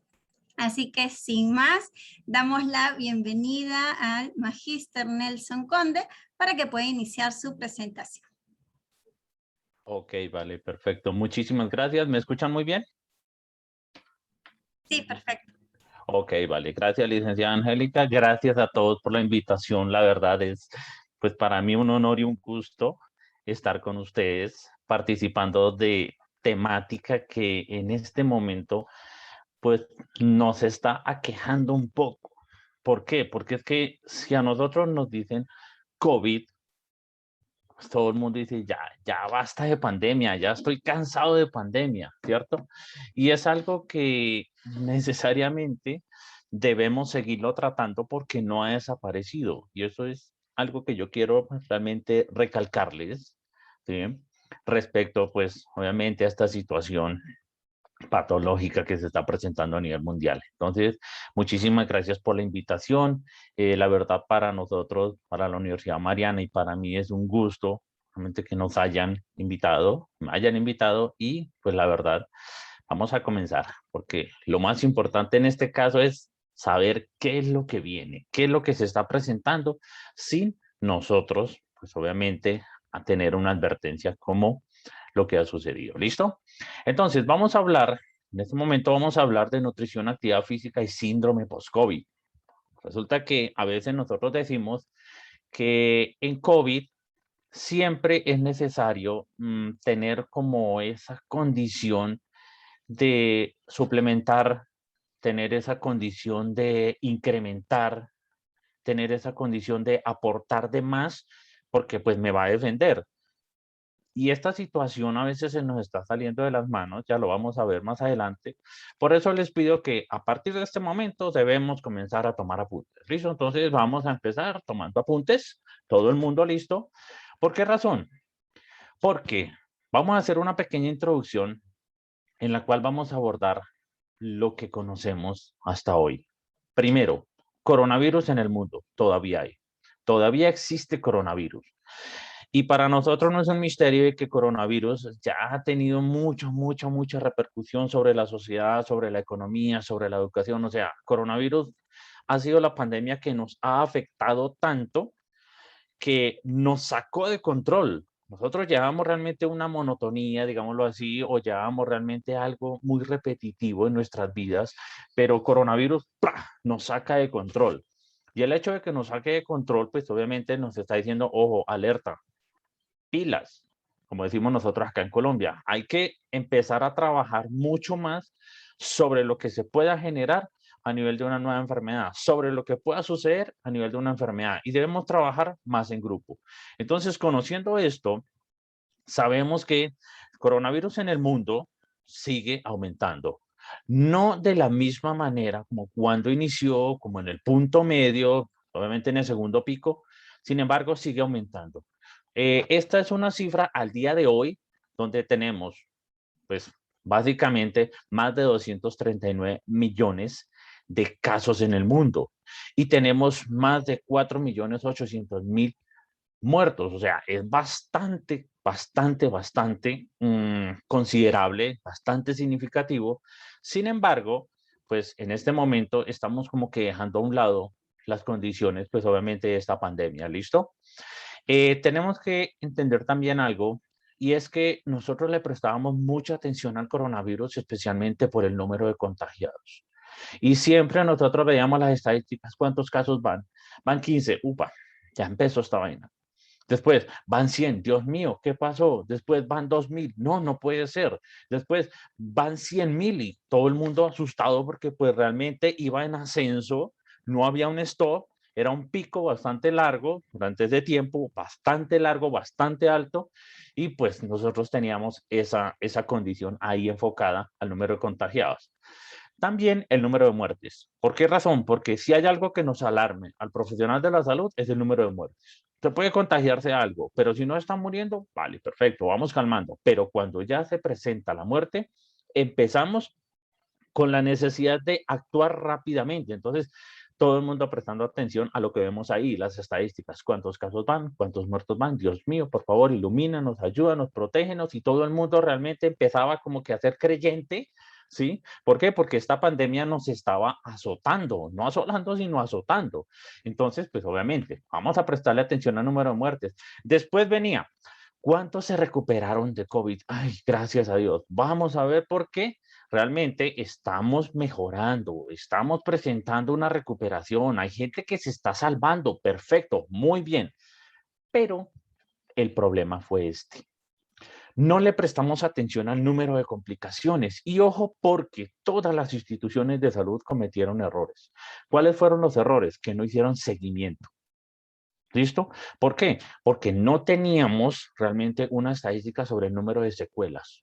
Así que, sin más, damos la bienvenida al magíster Nelson Conde para que pueda iniciar su presentación. Ok, vale, perfecto. Muchísimas gracias. ¿Me escuchan muy bien? Sí, perfecto. Ok, vale. Gracias, licenciada Angélica. Gracias a todos por la invitación. La verdad es, pues para mí un honor y un gusto estar con ustedes participando de temática que en este momento pues nos está aquejando un poco. ¿Por qué? Porque es que si a nosotros nos dicen COVID, pues todo el mundo dice, ya basta de pandemia, ya estoy cansado de pandemia, ¿cierto? Y es algo que necesariamente debemos seguirlo tratando porque no ha desaparecido. Y eso es algo que yo quiero realmente recalcarles, ¿sí? Respecto, pues, obviamente a esta situación patológica que se está presentando a nivel mundial. Entonces, muchísimas gracias por la invitación. La verdad, para nosotros, para la Universidad Mariana y para mí es un gusto realmente que nos hayan invitado, me hayan invitado, y pues la verdad, vamos a comenzar, porque lo más importante en este caso es saber qué es lo que viene, qué es lo que se está presentando sin nosotros, pues obviamente, a tener una advertencia como lo que ha sucedido. ¿Listo? Entonces, vamos a hablar, en este momento vamos a hablar de nutrición, actividad física y síndrome post-COVID. Resulta que a veces nosotros decimos que en COVID siempre es necesario tener como esa condición de suplementar, tener esa condición de incrementar, tener esa condición de aportar de más, porque pues me va a defender. Y esta situación a veces se nos está saliendo de las manos, ya lo vamos a ver más adelante. Por eso les pido que a partir de este momento debemos comenzar a tomar apuntes. ¿Listo? Entonces vamos a empezar tomando apuntes, todo el mundo listo. ¿Por qué razón? Porque vamos a hacer una pequeña introducción en la cual vamos a abordar lo que conocemos hasta hoy. Primero, coronavirus en el mundo, todavía hay. Todavía existe coronavirus. Y para nosotros no es un misterio de que coronavirus ya ha tenido mucha repercusión sobre la sociedad, sobre la economía, sobre la educación. O sea, coronavirus ha sido la pandemia que nos ha afectado tanto que nos sacó de control. Nosotros llevábamos realmente una monotonía, digámoslo así, o llevábamos realmente algo muy repetitivo en nuestras vidas, pero coronavirus ¡plá!, nos saca de control. Y el hecho de que nos saque de control, pues obviamente nos está diciendo, ojo, alerta, pilas, como decimos nosotros acá en Colombia. Hay que empezar a trabajar mucho más sobre lo que se pueda generar a nivel de una nueva enfermedad, sobre lo que pueda suceder a nivel de una enfermedad, y debemos trabajar más en grupo. Entonces, conociendo esto, sabemos que el coronavirus en el mundo sigue aumentando. No de la misma manera como cuando inició, como en el punto medio, obviamente en el segundo pico, sin embargo, sigue aumentando. Esta es una cifra al día de hoy donde tenemos, pues, básicamente más de 239 millones de casos en el mundo y tenemos más de 4.800.000 muertos. O sea, es bastante considerable, bastante significativo. Sin embargo, pues en este momento estamos como que dejando a un lado las condiciones, pues obviamente de esta pandemia. ¿Listo? Tenemos que entender también algo, y es que nosotros le prestábamos mucha atención al coronavirus, especialmente por el número de contagiados. Y siempre nosotros veíamos las estadísticas, ¿cuántos casos van? Van 15, upa, ya empezó esta vaina. Después van 100, Dios mío, ¿qué pasó? Después van 2.000, no, no puede ser. Después van 100.000 y todo el mundo asustado porque pues realmente iba en ascenso, no había un stop, era un pico bastante largo durante ese tiempo, bastante largo, bastante alto, y pues nosotros teníamos esa condición ahí enfocada al número de contagiados. También el número de muertes. ¿Por qué razón? Porque si hay algo que nos alarme al profesional de la salud es el número de muertes. Se puede contagiarse algo, pero si no está muriendo, vale, perfecto, vamos calmando. Pero cuando ya se presenta la muerte, empezamos con la necesidad de actuar rápidamente. Entonces, todo el mundo prestando atención a lo que vemos ahí, las estadísticas, cuántos casos van, cuántos muertos van, Dios mío, por favor, ilumínanos, ayúdanos, protégenos, y todo el mundo realmente empezaba como que a ser creyente, ¿sí? ¿Por qué? Porque esta pandemia nos estaba azotando, no asolando, sino azotando. Entonces, pues obviamente, vamos a prestarle atención al número de muertes. Después venía, ¿cuántos se recuperaron de COVID? Ay, gracias a Dios. Vamos a ver por qué realmente estamos mejorando, estamos presentando una recuperación, hay gente que se está salvando, perfecto, muy bien, pero el problema fue este. No le prestamos atención al número de complicaciones y ojo porque todas las instituciones de salud cometieron errores. ¿Cuáles fueron los errores? Que no hicieron seguimiento. ¿Listo? ¿Por qué? Porque no teníamos realmente una estadística sobre el número de secuelas.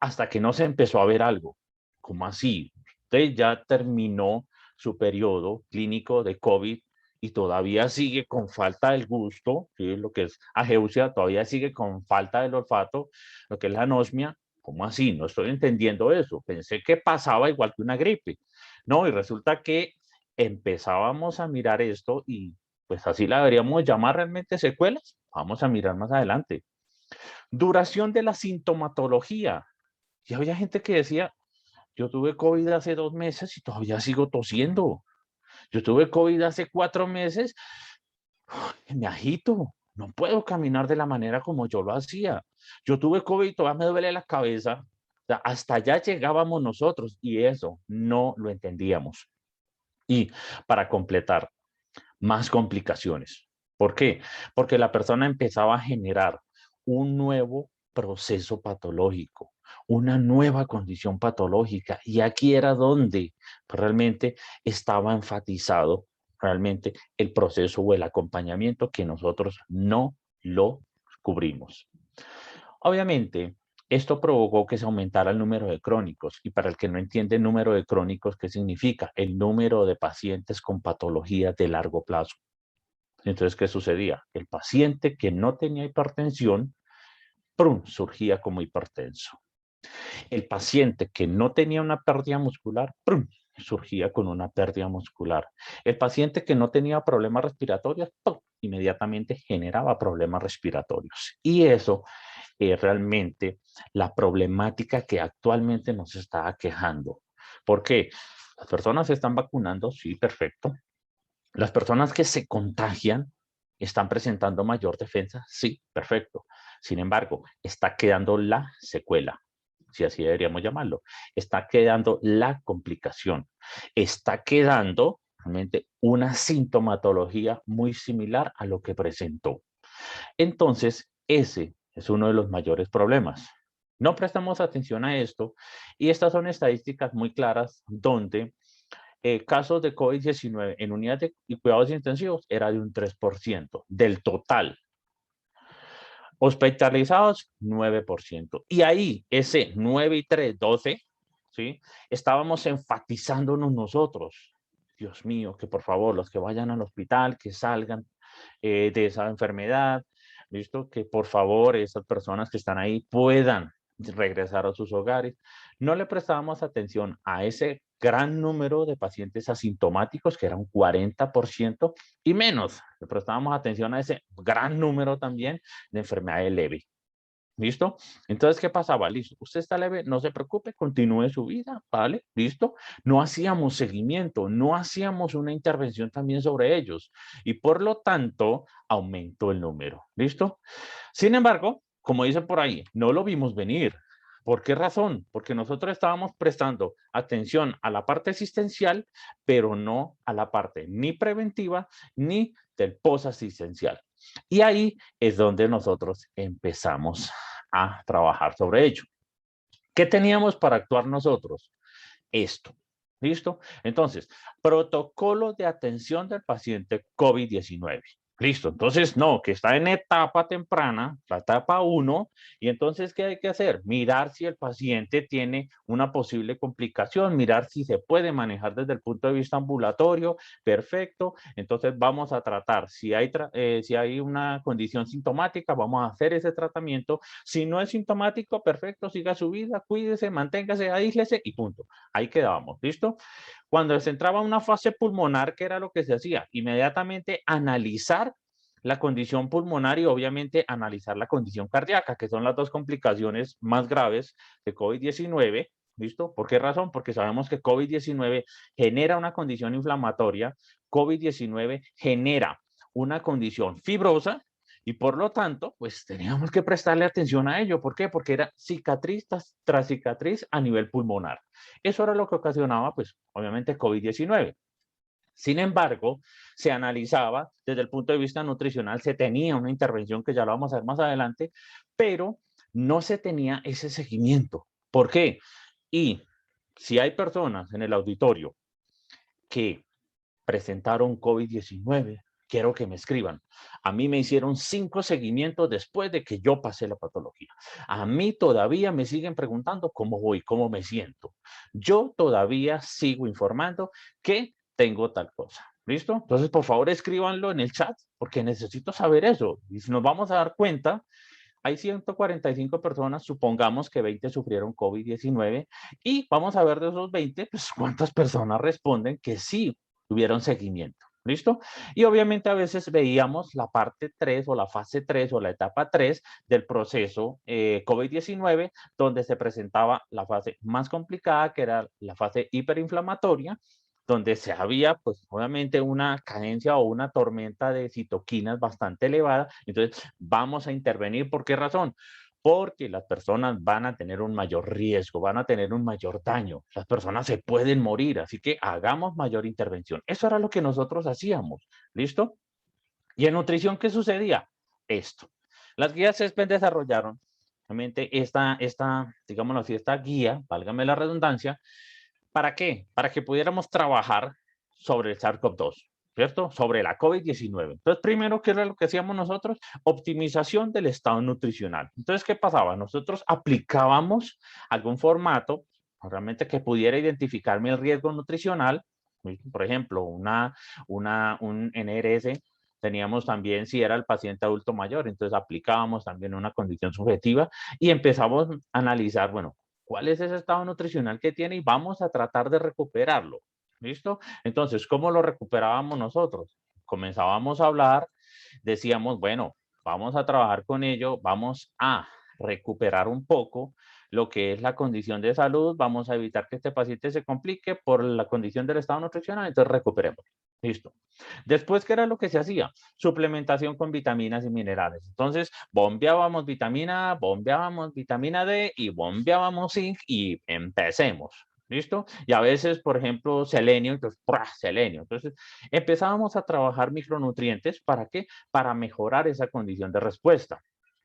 Hasta que no se empezó a ver algo. ¿Cómo así? Usted ya terminó su periodo clínico de COVID y todavía sigue con falta del gusto, ¿sí? Lo que es ageusia, todavía sigue con falta del olfato, lo que es la anosmia. ¿Cómo así? No estoy entendiendo eso. Pensé que pasaba igual que una gripe. No, y resulta que empezábamos a mirar esto y pues así la deberíamos llamar realmente secuelas. Vamos a mirar más adelante. Duración de la sintomatología. Y había gente que decía, yo tuve COVID hace 2 meses y todavía sigo tosiendo. Yo tuve COVID hace 4 meses, me agito. no puedo caminar de la manera como yo lo hacía. Yo tuve COVID y todavía me duele la cabeza. O sea, hasta allá llegábamos nosotros y eso no lo entendíamos. Y para completar, más complicaciones. ¿Por qué? Porque la persona empezaba a generar un nuevo proceso patológico, una nueva condición patológica. Y aquí era donde realmente estaba enfatizado realmente el proceso o el acompañamiento que nosotros no lo cubrimos. Obviamente, esto provocó que se aumentara el número de crónicos. Y para el que no entiende el número de crónicos, ¿qué significa? El número de pacientes con patologías de largo plazo. Entonces, ¿qué sucedía? El paciente que no tenía hipertensión, ¡prum!, surgía como hipertenso. El paciente que no tenía una pérdida muscular, ¡prum!, surgía con una pérdida muscular. El paciente que no tenía problemas respiratorios, ¡pum!, inmediatamente generaba problemas respiratorios. Y eso es realmente la problemática que actualmente nos está aquejando. ¿Por qué? Las personas se están vacunando, sí, perfecto. Las personas que se contagian están presentando mayor defensa, sí, perfecto. Sin embargo, está quedando la secuela, si así deberíamos llamarlo. Está quedando la complicación. Está quedando realmente una sintomatología muy similar a lo que presentó. Entonces, ese es uno de los mayores problemas. No prestamos atención a esto y estas son estadísticas muy claras donde casos de COVID-19 en unidades de cuidados intensivos era de un 3% del total. Hospitalizados, 9%. Y ahí, ese 9 y 3, 12, ¿sí? Estábamos enfatizándonos nosotros. Dios mío, que por favor, los que vayan al hospital, que salgan de esa enfermedad, ¿listo? Que por favor esas personas que están ahí puedan regresar a sus hogares. No le prestábamos atención a ese gran número de pacientes asintomáticos, que era un 40%, y menos, le prestábamos atención a ese gran número también de enfermedades leve. ¿Listo? Entonces, ¿qué pasaba? Listo, usted está leve, no se preocupe, continúe su vida, ¿vale? ¿Listo? No hacíamos seguimiento, no hacíamos una intervención también sobre ellos y por lo tanto aumentó el número, ¿listo? Sin embargo, como dicen por ahí, no lo vimos venir. ¿Por qué razón? Porque nosotros estábamos prestando atención a la parte asistencial, pero no a la parte ni preventiva ni del post-asistencial. Y ahí es donde nosotros empezamos a trabajar sobre ello. ¿Qué teníamos para actuar nosotros? Esto. ¿Listo? Entonces, protocolo de atención del paciente COVID-19. Listo, entonces no, que está en etapa temprana, la etapa 1, y entonces, ¿qué hay que hacer? Mirar si el paciente tiene una posible complicación, mirar si se puede manejar desde el punto de vista ambulatorio, perfecto, entonces vamos a tratar, si hay una condición sintomática, vamos a hacer ese tratamiento, si no es sintomático, perfecto, siga su vida, cuídese, manténgase, aíslese y punto, ahí quedábamos, ¿listo? Cuando se entraba a una fase pulmonar, ¿qué era lo que se hacía? Inmediatamente analizar la condición pulmonar y obviamente analizar la condición cardíaca, que son las dos complicaciones más graves de COVID-19. ¿Listo? ¿Por qué razón? Porque sabemos que COVID-19 genera una condición inflamatoria, COVID-19 genera una condición fibrosa y por lo tanto, pues teníamos que prestarle atención a ello. ¿Por qué? Porque era cicatriz tras cicatriz a nivel pulmonar. Eso era lo que ocasionaba, pues, obviamente, COVID-19. Sin embargo, se analizaba desde el punto de vista nutricional, se tenía una intervención que ya lo vamos a ver más adelante, pero no se tenía ese seguimiento. ¿Por qué? Y si hay personas en el auditorio que presentaron COVID-19, quiero que me escriban. A mí me hicieron 5 seguimientos después de que yo pasé la patología. A mí todavía me siguen preguntando cómo voy, cómo me siento. Yo todavía sigo informando que tengo tal cosa. ¿Listo? Entonces, por favor, escríbanlo en el chat porque necesito saber eso. Y si nos vamos a dar cuenta, hay 145 personas, supongamos que 20 sufrieron COVID-19 y vamos a ver de esos 20, pues cuántas personas responden que sí tuvieron seguimiento. ¿Listo? Y obviamente a veces veíamos la parte 3 o la fase 3 o la etapa 3 del proceso COVID-19, donde se presentaba la fase más complicada, que era la fase hiperinflamatoria, donde se había, pues obviamente una carencia o una tormenta de citoquinas bastante elevada. Entonces vamos a intervenir. ¿Por qué razón? Porque las personas van a tener un mayor riesgo, van a tener un mayor daño, las personas se pueden morir, así que hagamos mayor intervención. Eso era lo que nosotros hacíamos, ¿listo? Y en nutrición, ¿qué sucedía? Esto. Las guías CESPEN desarrollaron, obviamente, digámoslo así, esta guía, válgame la redundancia. ¿Para qué? Para que pudiéramos trabajar sobre el SARS-CoV-2, ¿cierto? Sobre la COVID-19. Entonces, primero, ¿qué era lo que hacíamos nosotros? Optimización del estado nutricional. Entonces, ¿qué pasaba? Nosotros aplicábamos algún formato, realmente que pudiera identificarme el riesgo nutricional, por ejemplo, un NRS. Teníamos también si era el paciente adulto mayor, entonces aplicábamos también una condición subjetiva y empezamos a analizar, bueno, cuál es ese estado nutricional que tiene y vamos a tratar de recuperarlo. ¿Listo? Entonces, ¿cómo lo recuperábamos nosotros? Comenzábamos a hablar, decíamos, bueno, vamos a trabajar con ello, vamos a recuperar un poco lo que es la condición de salud, vamos a evitar que este paciente se complique por la condición del estado nutricional, entonces recuperemos. Listo. Después, ¿qué era lo que se hacía? Suplementación con vitaminas y minerales. Entonces, bombeábamos vitamina A, bombeábamos vitamina D y bombeábamos zinc y empecemos. ¿Listo? Y a veces, por ejemplo, selenio, entonces, ¡prá! Selenio. Entonces, empezábamos a trabajar micronutrientes. ¿Para qué? Para mejorar esa condición de respuesta.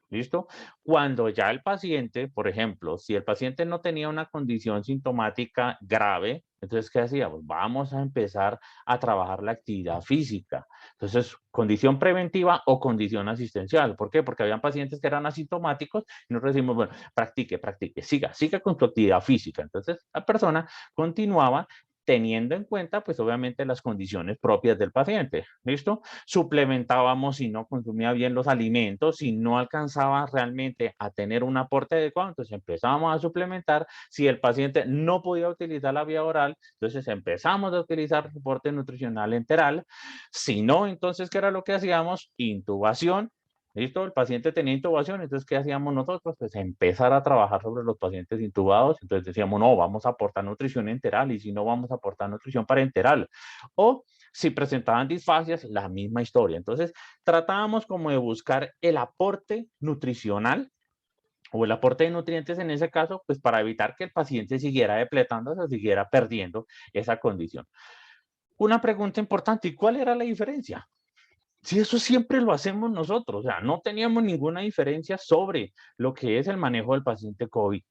¿Listo? Cuando ya el paciente, por ejemplo, si el paciente no tenía una condición sintomática grave, entonces, ¿qué hacíamos? Vamos a empezar a trabajar la actividad física. Entonces, condición preventiva o condición asistencial. ¿Por qué? Porque habían pacientes que eran asintomáticos y nosotros decimos, bueno, practique, siga con su actividad física. Entonces, la persona continuaba teniendo en cuenta, pues obviamente las condiciones propias del paciente, ¿listo? Suplementábamos si no consumía bien los alimentos, si no alcanzaba realmente a tener un aporte adecuado, entonces empezábamos a suplementar. Si el paciente no podía utilizar la vía oral, entonces empezamos a utilizar soporte nutricional enteral. Si no, entonces, ¿qué era lo que hacíamos? Intubación. ¿Listo? El paciente tenía intubación, entonces, ¿qué hacíamos nosotros? Pues empezar a trabajar sobre los pacientes intubados. Entonces decíamos, no, vamos a aportar nutrición enteral y si no, vamos a aportar nutrición parenteral. O si presentaban disfasias, la misma historia. Entonces, tratábamos como de buscar el aporte nutricional o el aporte de nutrientes en ese caso, pues para evitar que el paciente siguiera depletándose o siguiera perdiendo esa condición. Una pregunta importante, ¿y cuál era la diferencia? Si eso siempre lo hacemos nosotros, o sea, no teníamos ninguna diferencia sobre lo que es el manejo del paciente COVID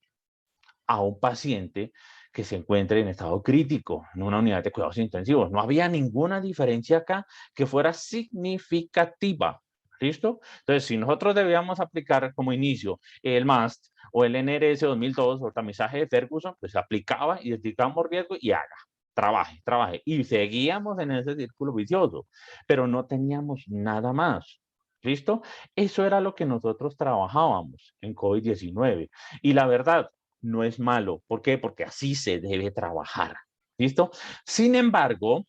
a un paciente que se encuentre en estado crítico, en una unidad de cuidados intensivos. No había ninguna diferencia acá que fuera significativa. ¿Listo? Entonces, si nosotros debíamos aplicar como inicio el MAST o el NRS 2002 o el tamizaje de Ferguson, pues se aplicaba, identificamos riesgo y haga. Trabaje. Y seguíamos en ese círculo vicioso, pero no teníamos nada más. ¿Listo? Eso era lo que nosotros trabajábamos en COVID-19. Y la verdad, no es malo. ¿Por qué? Porque así se debe trabajar. ¿Listo? Sin embargo,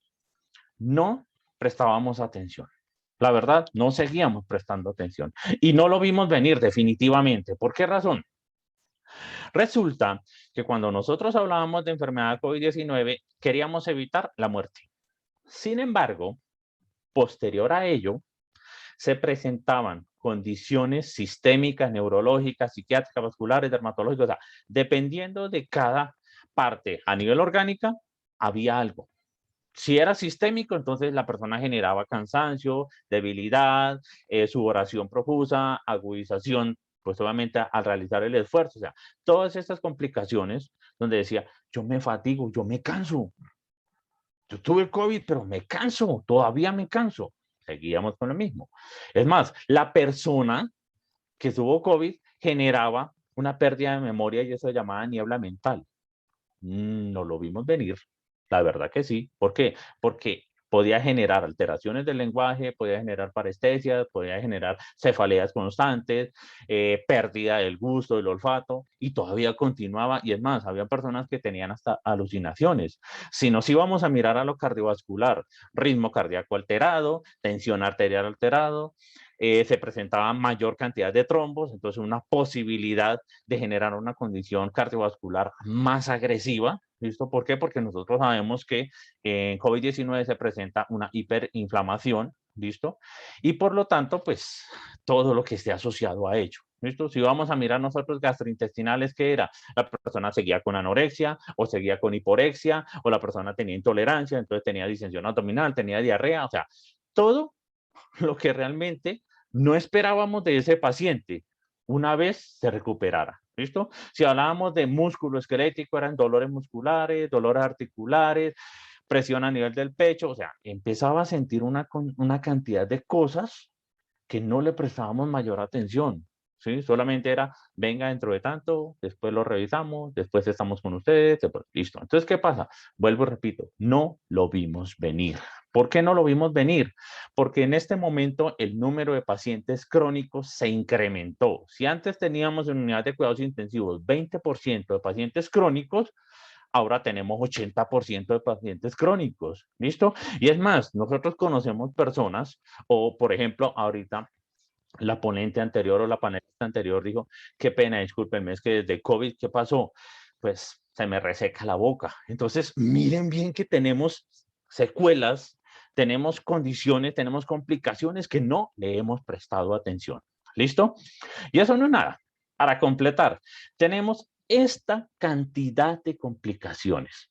no prestábamos atención. La verdad, no seguíamos prestando atención. Y no lo vimos venir definitivamente. ¿Por qué razón? Resulta que cuando nosotros hablábamos de enfermedad COVID-19, queríamos evitar la muerte. Sin embargo, posterior a ello, se presentaban condiciones sistémicas, neurológicas, psiquiátricas, vasculares, dermatológicas, o sea, dependiendo de cada parte a nivel orgánica, había algo. Si era sistémico, entonces la persona generaba cansancio, debilidad, sudoración profusa, agudización, pues obviamente al realizar el esfuerzo, o sea, todas estas complicaciones donde decía, yo me fatigo, yo me canso, yo tuve el COVID, pero me canso, todavía me canso. Seguíamos con lo mismo. Es más, la persona que tuvo COVID generaba una pérdida de memoria y eso se llamaba niebla mental. No lo vimos venir, la verdad que sí. ¿Por qué? Porque podía generar alteraciones del lenguaje, podía generar parestesias, podía generar cefaleas constantes, pérdida del gusto, del olfato, y todavía continuaba. Y es más, había personas que tenían hasta alucinaciones. Si nos íbamos a mirar a lo cardiovascular, ritmo cardíaco alterado, tensión arterial alterado, se presentaba mayor cantidad de trombos, entonces una posibilidad de generar una condición cardiovascular más agresiva, ¿Listo? ¿Por qué? Porque nosotros sabemos que en COVID-19 se presenta una hiperinflamación, ¿listo? Y por lo tanto, pues, todo lo que esté asociado a ello. ¿Listo? Si vamos a mirar nosotros gastrointestinales, ¿qué era? La persona seguía con anorexia, o seguía con hiporexia, o la persona tenía intolerancia, entonces tenía distensión abdominal, tenía diarrea, o sea, todo lo que realmente no esperábamos de ese paciente una vez se recuperara. ¿Listo? Si hablábamos de músculo esquelético, eran dolores musculares, dolores articulares, presión a nivel del pecho, o sea, empezaba a sentir una cantidad de cosas que no le prestábamos mayor atención. ¿Sí? Solamente era, venga dentro de tanto, después lo revisamos, después estamos con ustedes, después, listo. Entonces, ¿qué pasa? Vuelvo y repito, no lo vimos venir. ¿Por qué no lo vimos venir? Porque en este momento el número de pacientes crónicos se incrementó. Si antes teníamos en unidad de cuidados intensivos 20% de pacientes crónicos, ahora tenemos 80% de pacientes crónicos, ¿listo? Y es más, nosotros conocemos personas, o por ejemplo, ahorita la ponente anterior o la panelista anterior dijo, qué pena, discúlpenme, es que desde COVID, ¿qué pasó? Pues se me reseca la boca. Entonces, miren bien que tenemos secuelas, tenemos condiciones, tenemos complicaciones que no le hemos prestado atención. ¿Listo? Y eso no es nada. Para completar, tenemos esta cantidad de complicaciones.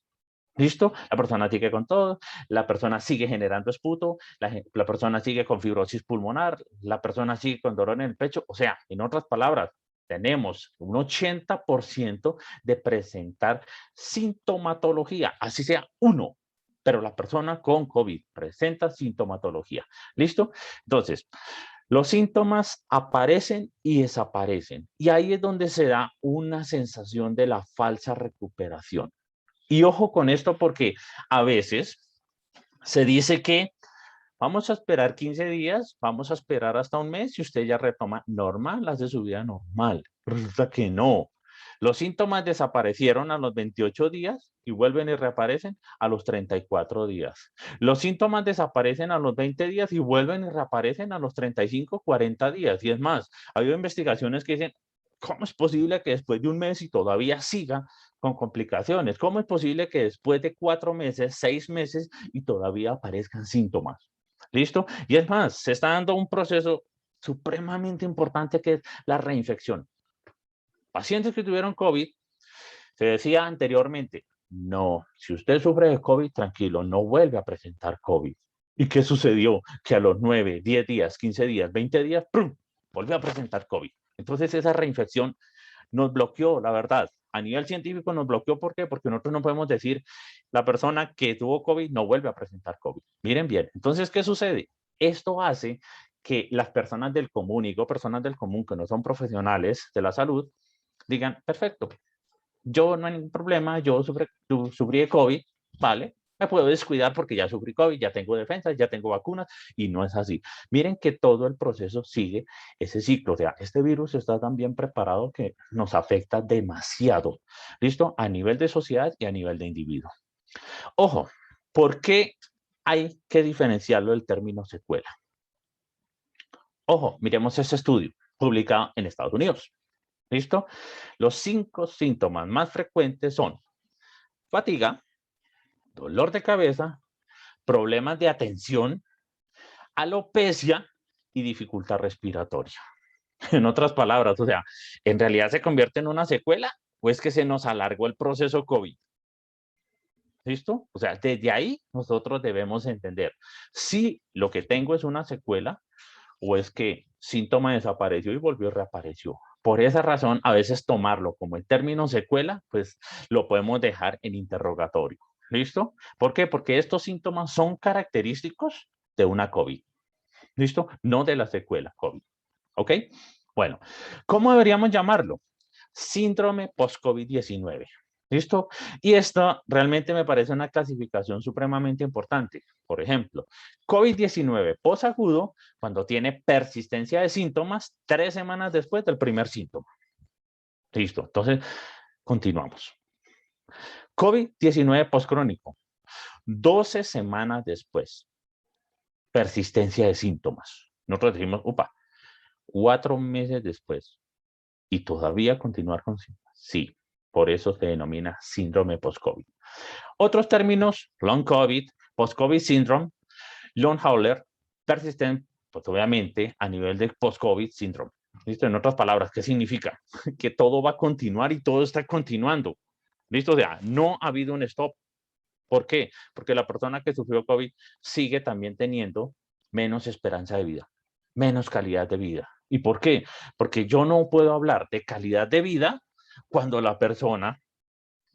¿Listo? La persona sigue con todo, la persona sigue generando esputo, la persona sigue con fibrosis pulmonar, la persona sigue con dolor en el pecho. O sea, en otras palabras, tenemos un 80% de presentar sintomatología, así sea uno, pero la persona con COVID presenta sintomatología. ¿Listo? Entonces, los síntomas aparecen y desaparecen. Y ahí es donde se da una sensación de la falsa recuperación. Y ojo con esto porque a veces se dice que vamos a esperar 15 días, vamos a esperar hasta un mes y usted ya retoma normal, hace su vida normal. Resulta que no. Los síntomas desaparecieron a los 28 días y vuelven y reaparecen a los 34 días. Los síntomas desaparecen a los 20 días y vuelven y reaparecen a los 35, 40 días. Y es más, ha habido investigaciones que dicen, ¿cómo es posible que después de un mes y todavía siga con complicaciones? ¿Cómo es posible que después de 4 meses, 6 meses y todavía aparezcan síntomas? ¿Listo? Y es más, se está dando un proceso supremamente importante que es la reinfección. Pacientes que tuvieron COVID, se decía anteriormente, no, si usted sufre de COVID, tranquilo, no vuelve a presentar COVID. ¿Y qué sucedió? Que a los 9, 10 días, 15 días, 20 días, ¡prum!, volvió a presentar COVID. Entonces esa reinfección nos bloqueó, la verdad. A nivel científico nos bloqueó, ¿por qué? Porque nosotros no podemos decir, la persona que tuvo COVID no vuelve a presentar COVID. Miren bien, entonces, ¿qué sucede? Esto hace que las personas del común, y digo personas del común que no son profesionales de la salud, digan, perfecto, yo no hay ningún problema, yo sufrí de COVID, ¿vale? Me puedo descuidar porque ya sufrí COVID, ya tengo defensas, ya tengo vacunas, y no es así. Miren que todo el proceso sigue ese ciclo, o sea, este virus está tan bien preparado que nos afecta demasiado, ¿listo? A nivel de sociedad y a nivel de individuo. Ojo, ¿por qué hay que diferenciarlo del término secuela? Ojo, miremos este estudio publicado en Estados Unidos. ¿Listo? Los 5 síntomas más frecuentes son fatiga, dolor de cabeza, problemas de atención, alopecia y dificultad respiratoria. En otras palabras, o sea, ¿en realidad se convierte en una secuela o es que se nos alargó el proceso COVID? ¿Listo? O sea, desde ahí nosotros debemos entender si lo que tengo es una secuela o es que síntoma desapareció y volvió y reapareció. Por esa razón, a veces tomarlo como el término secuela, pues lo podemos dejar en interrogatorio. ¿Listo? ¿Por qué? Porque estos síntomas son característicos de una COVID. ¿Listo? No de la secuela COVID. ¿Ok? Bueno, ¿cómo deberíamos llamarlo? Síndrome post-COVID-19. ¿Listo? Y esto realmente me parece una clasificación supremamente importante. Por ejemplo, COVID-19 posagudo cuando tiene persistencia de síntomas 3 semanas después del primer síntoma. Listo. Entonces, continuamos. COVID-19 postcrónico 12 semanas después. Persistencia de síntomas. Nosotros decimos, 4 meses después. ¿Y todavía continuar con síntomas? Sí. Por eso se denomina síndrome post-COVID. Otros términos, long COVID, post-COVID syndrome, long hauler, persistent, pues obviamente a nivel de post-COVID syndrome. ¿Listo? En otras palabras, ¿qué significa? Que todo va a continuar y todo está continuando. ¿Listo? O sea, no ha habido un stop. ¿Por qué? Porque la persona que sufrió COVID sigue también teniendo menos esperanza de vida, menos calidad de vida. ¿Y por qué? Porque yo no puedo hablar de calidad de vida cuando la persona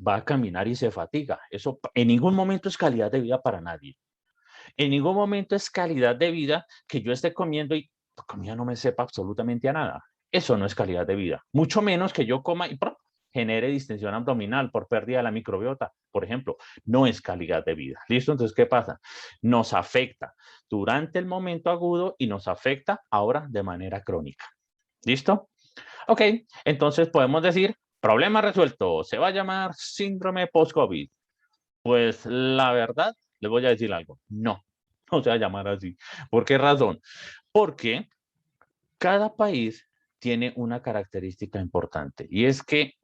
va a caminar y se fatiga. Eso en ningún momento es calidad de vida para nadie. En ningún momento es calidad de vida que yo esté comiendo y la comida no me sepa absolutamente a nada. Eso no es calidad de vida. Mucho menos que yo coma y genere distensión abdominal por pérdida de la microbiota, por ejemplo. No es calidad de vida. ¿Listo? Entonces, ¿qué pasa? Nos afecta durante el momento agudo y nos afecta ahora de manera crónica. ¿Listo? Ok, entonces podemos decir, problema resuelto. Se va a llamar síndrome post-COVID. Pues la verdad, les voy a decir algo. No se va a llamar así. ¿Por qué razón? Porque cada país tiene una característica importante y es que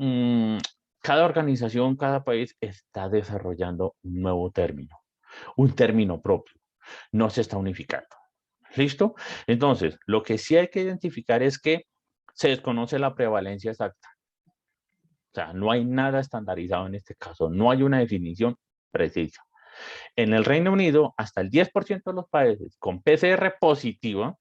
cada organización, cada país está desarrollando un nuevo término, un término propio. No se está unificando. ¿Listo? Entonces, lo que sí hay que identificar es que se desconoce la prevalencia exacta. O sea, no hay nada estandarizado en este caso, no hay una definición precisa. En el Reino Unido, hasta el 10% de los países con PCR positiva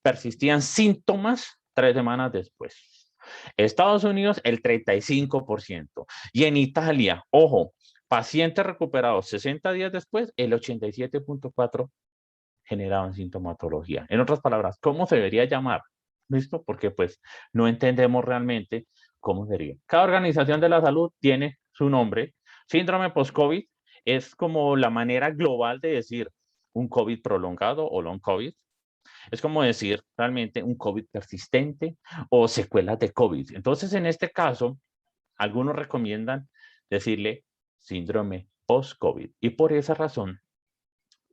persistían síntomas 3 semanas después. Estados Unidos, el 35%. Y en Italia, ojo, pacientes recuperados 60 días después, el 87.4% generaban sintomatología. En otras palabras, ¿cómo se debería llamar? ¿Listo? Porque pues no entendemos realmente cómo sería. Cada organización de la salud tiene su nombre. Síndrome post-COVID es como la manera global de decir un COVID prolongado o long COVID. Es como decir realmente un COVID persistente o secuelas de COVID. Entonces, en este caso, algunos recomiendan decirle síndrome post-COVID. Y por esa razón,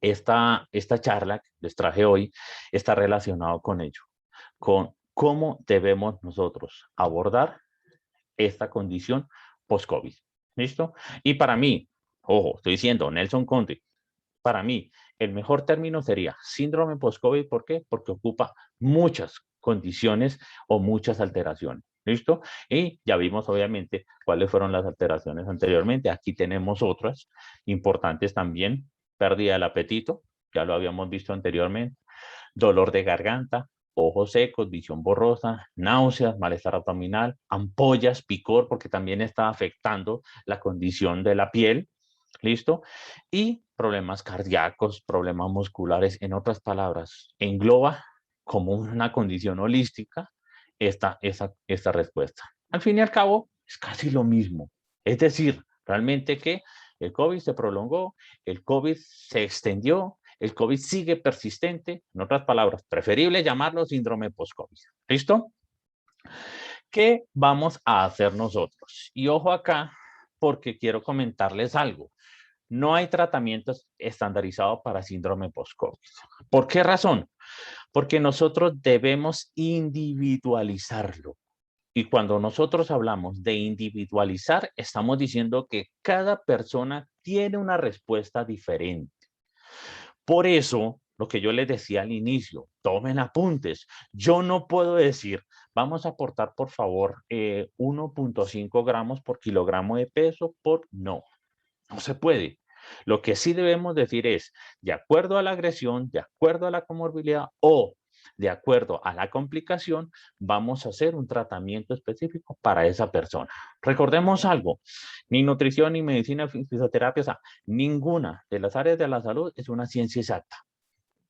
esta charla que les traje hoy está relacionado con ello, con cómo debemos nosotros abordar esta condición post-COVID. ¿Listo? Y para mí, ojo, estoy diciendo Nelson Conte, para mí el mejor término sería síndrome post-COVID. ¿Por qué? Porque ocupa muchas condiciones o muchas alteraciones. ¿Listo? Y ya vimos obviamente cuáles fueron las alteraciones anteriormente. Aquí tenemos otras importantes también. Pérdida del apetito, ya lo habíamos visto anteriormente. Dolor de garganta, ojos secos, visión borrosa, náuseas, malestar abdominal, ampollas, picor, porque también está afectando la condición de la piel. ¿Listo? Y problemas cardíacos, problemas musculares, en otras palabras, engloba como una condición holística esta respuesta. Al fin y al cabo, es casi lo mismo. Es decir, realmente que el COVID se prolongó, el COVID se extendió, el COVID sigue persistente. En otras palabras, preferible llamarlo síndrome post-COVID. ¿Listo? ¿Qué vamos a hacer nosotros? Y ojo acá, porque quiero comentarles algo. No hay tratamientos estandarizados para síndrome post-COVID. ¿Por qué razón? Porque nosotros debemos individualizarlo. Y cuando nosotros hablamos de individualizar, estamos diciendo que cada persona tiene una respuesta diferente. Por eso, lo que yo les decía al inicio, tomen apuntes. Yo no puedo decir, vamos a aportar por favor 1.5 gramos por kilogramo de peso no se puede. Lo que sí debemos decir es, de acuerdo a la agresión, de acuerdo a la comorbilidad o de acuerdo a la complicación, vamos a hacer un tratamiento específico para esa persona. Recordemos algo, ni nutrición, ni medicina, fisioterapia, o sea, ninguna de las áreas de la salud es una ciencia exacta.